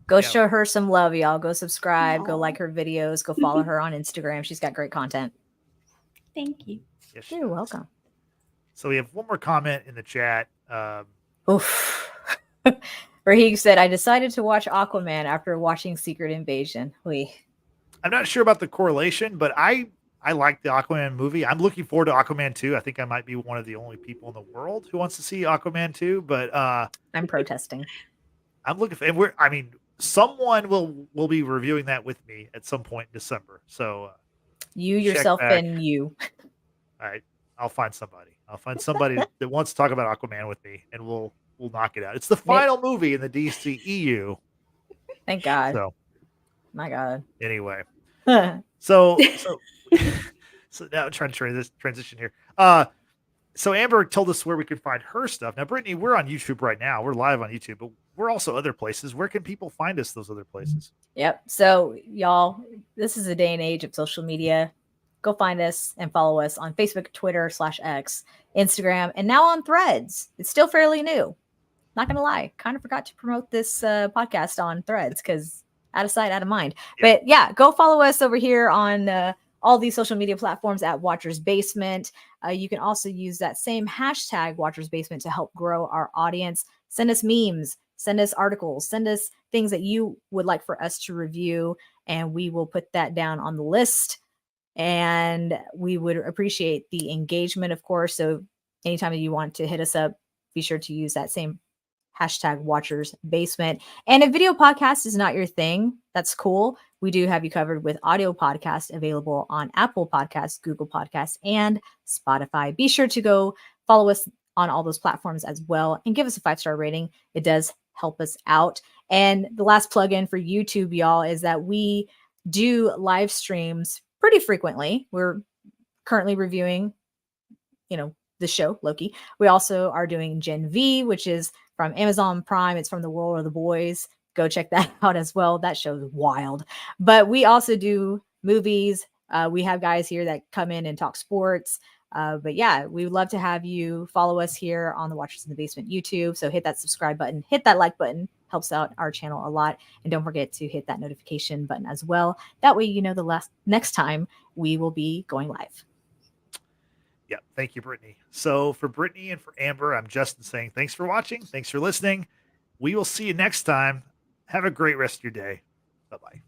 Go show her some love, y'all. Go subscribe. Go Aww. like her videos. Go follow her on Instagram. She's got great content. Thank you. Yes, You're welcome. So we have one more comment in the chat. Oof. Where he said, I decided to watch Aquaman after watching Secret Invasion. I'm not sure about the correlation, but I like the Aquaman movie. I'm looking forward to Aquaman 2. I think I might be one of the only people in the world who wants to see Aquaman 2, but I'm protesting. I'm looking for, and someone will be reviewing that with me at some point in December. So you, yourself, back. and you. All right. I'll find somebody that wants to talk about Aquaman with me, and we'll knock it out. It's the final movie in the DCEU. Thank God. So, my God. Anyway, so now I'm trying to transition here. So Amber told us where we could find her stuff. Now, Brittany, we're on YouTube right now. We're live on YouTube, but we're also other places. Where can people find us? Those other places. Yep. So y'all, this is a day and age of social media. Go find us and follow us on Facebook, Twitter /X, Instagram, and now on Threads. It's still fairly new. Not going to lie. Kind of forgot to promote this podcast on Threads because out of sight, out of mind. Yeah. But yeah, go follow us over here on all these social media platforms at Watchers Basement. You can also use that same hashtag Watchers Basement to help grow our audience. Send us memes, send us articles, send us things that you would like for us to review, and we will put that down on the list. And we would appreciate the engagement, of course. So anytime that you want to hit us up, be sure to use that same hashtag Watchers Basement. And if video podcast is not your thing, that's cool. We do have you covered with audio podcast available on Apple Podcasts, Google Podcasts, and Spotify. Be sure to go follow us on all those platforms as well and give us a 5-star rating. It does help us out. And the last plug-in for YouTube, y'all, is that we do live streams pretty frequently. We're currently reviewing, the show Loki. We also are doing Gen V, which is from Amazon Prime. It's from the World of the Boys. Go check that out as well. That show's wild. But we also do movies. We have guys here that come in and talk sports. But yeah, we would love to have you follow us here on the Watchers in the Basement YouTube. So hit that subscribe button, hit that like button. Helps out our channel a lot. And don't forget to hit that notification button as well. That way, the next time we will be going live. Yeah. Thank you, Brittany. So for Brittany and for Amber, I'm Justin saying thanks for watching. Thanks for listening. We will see you next time. Have a great rest of your day. Bye-bye.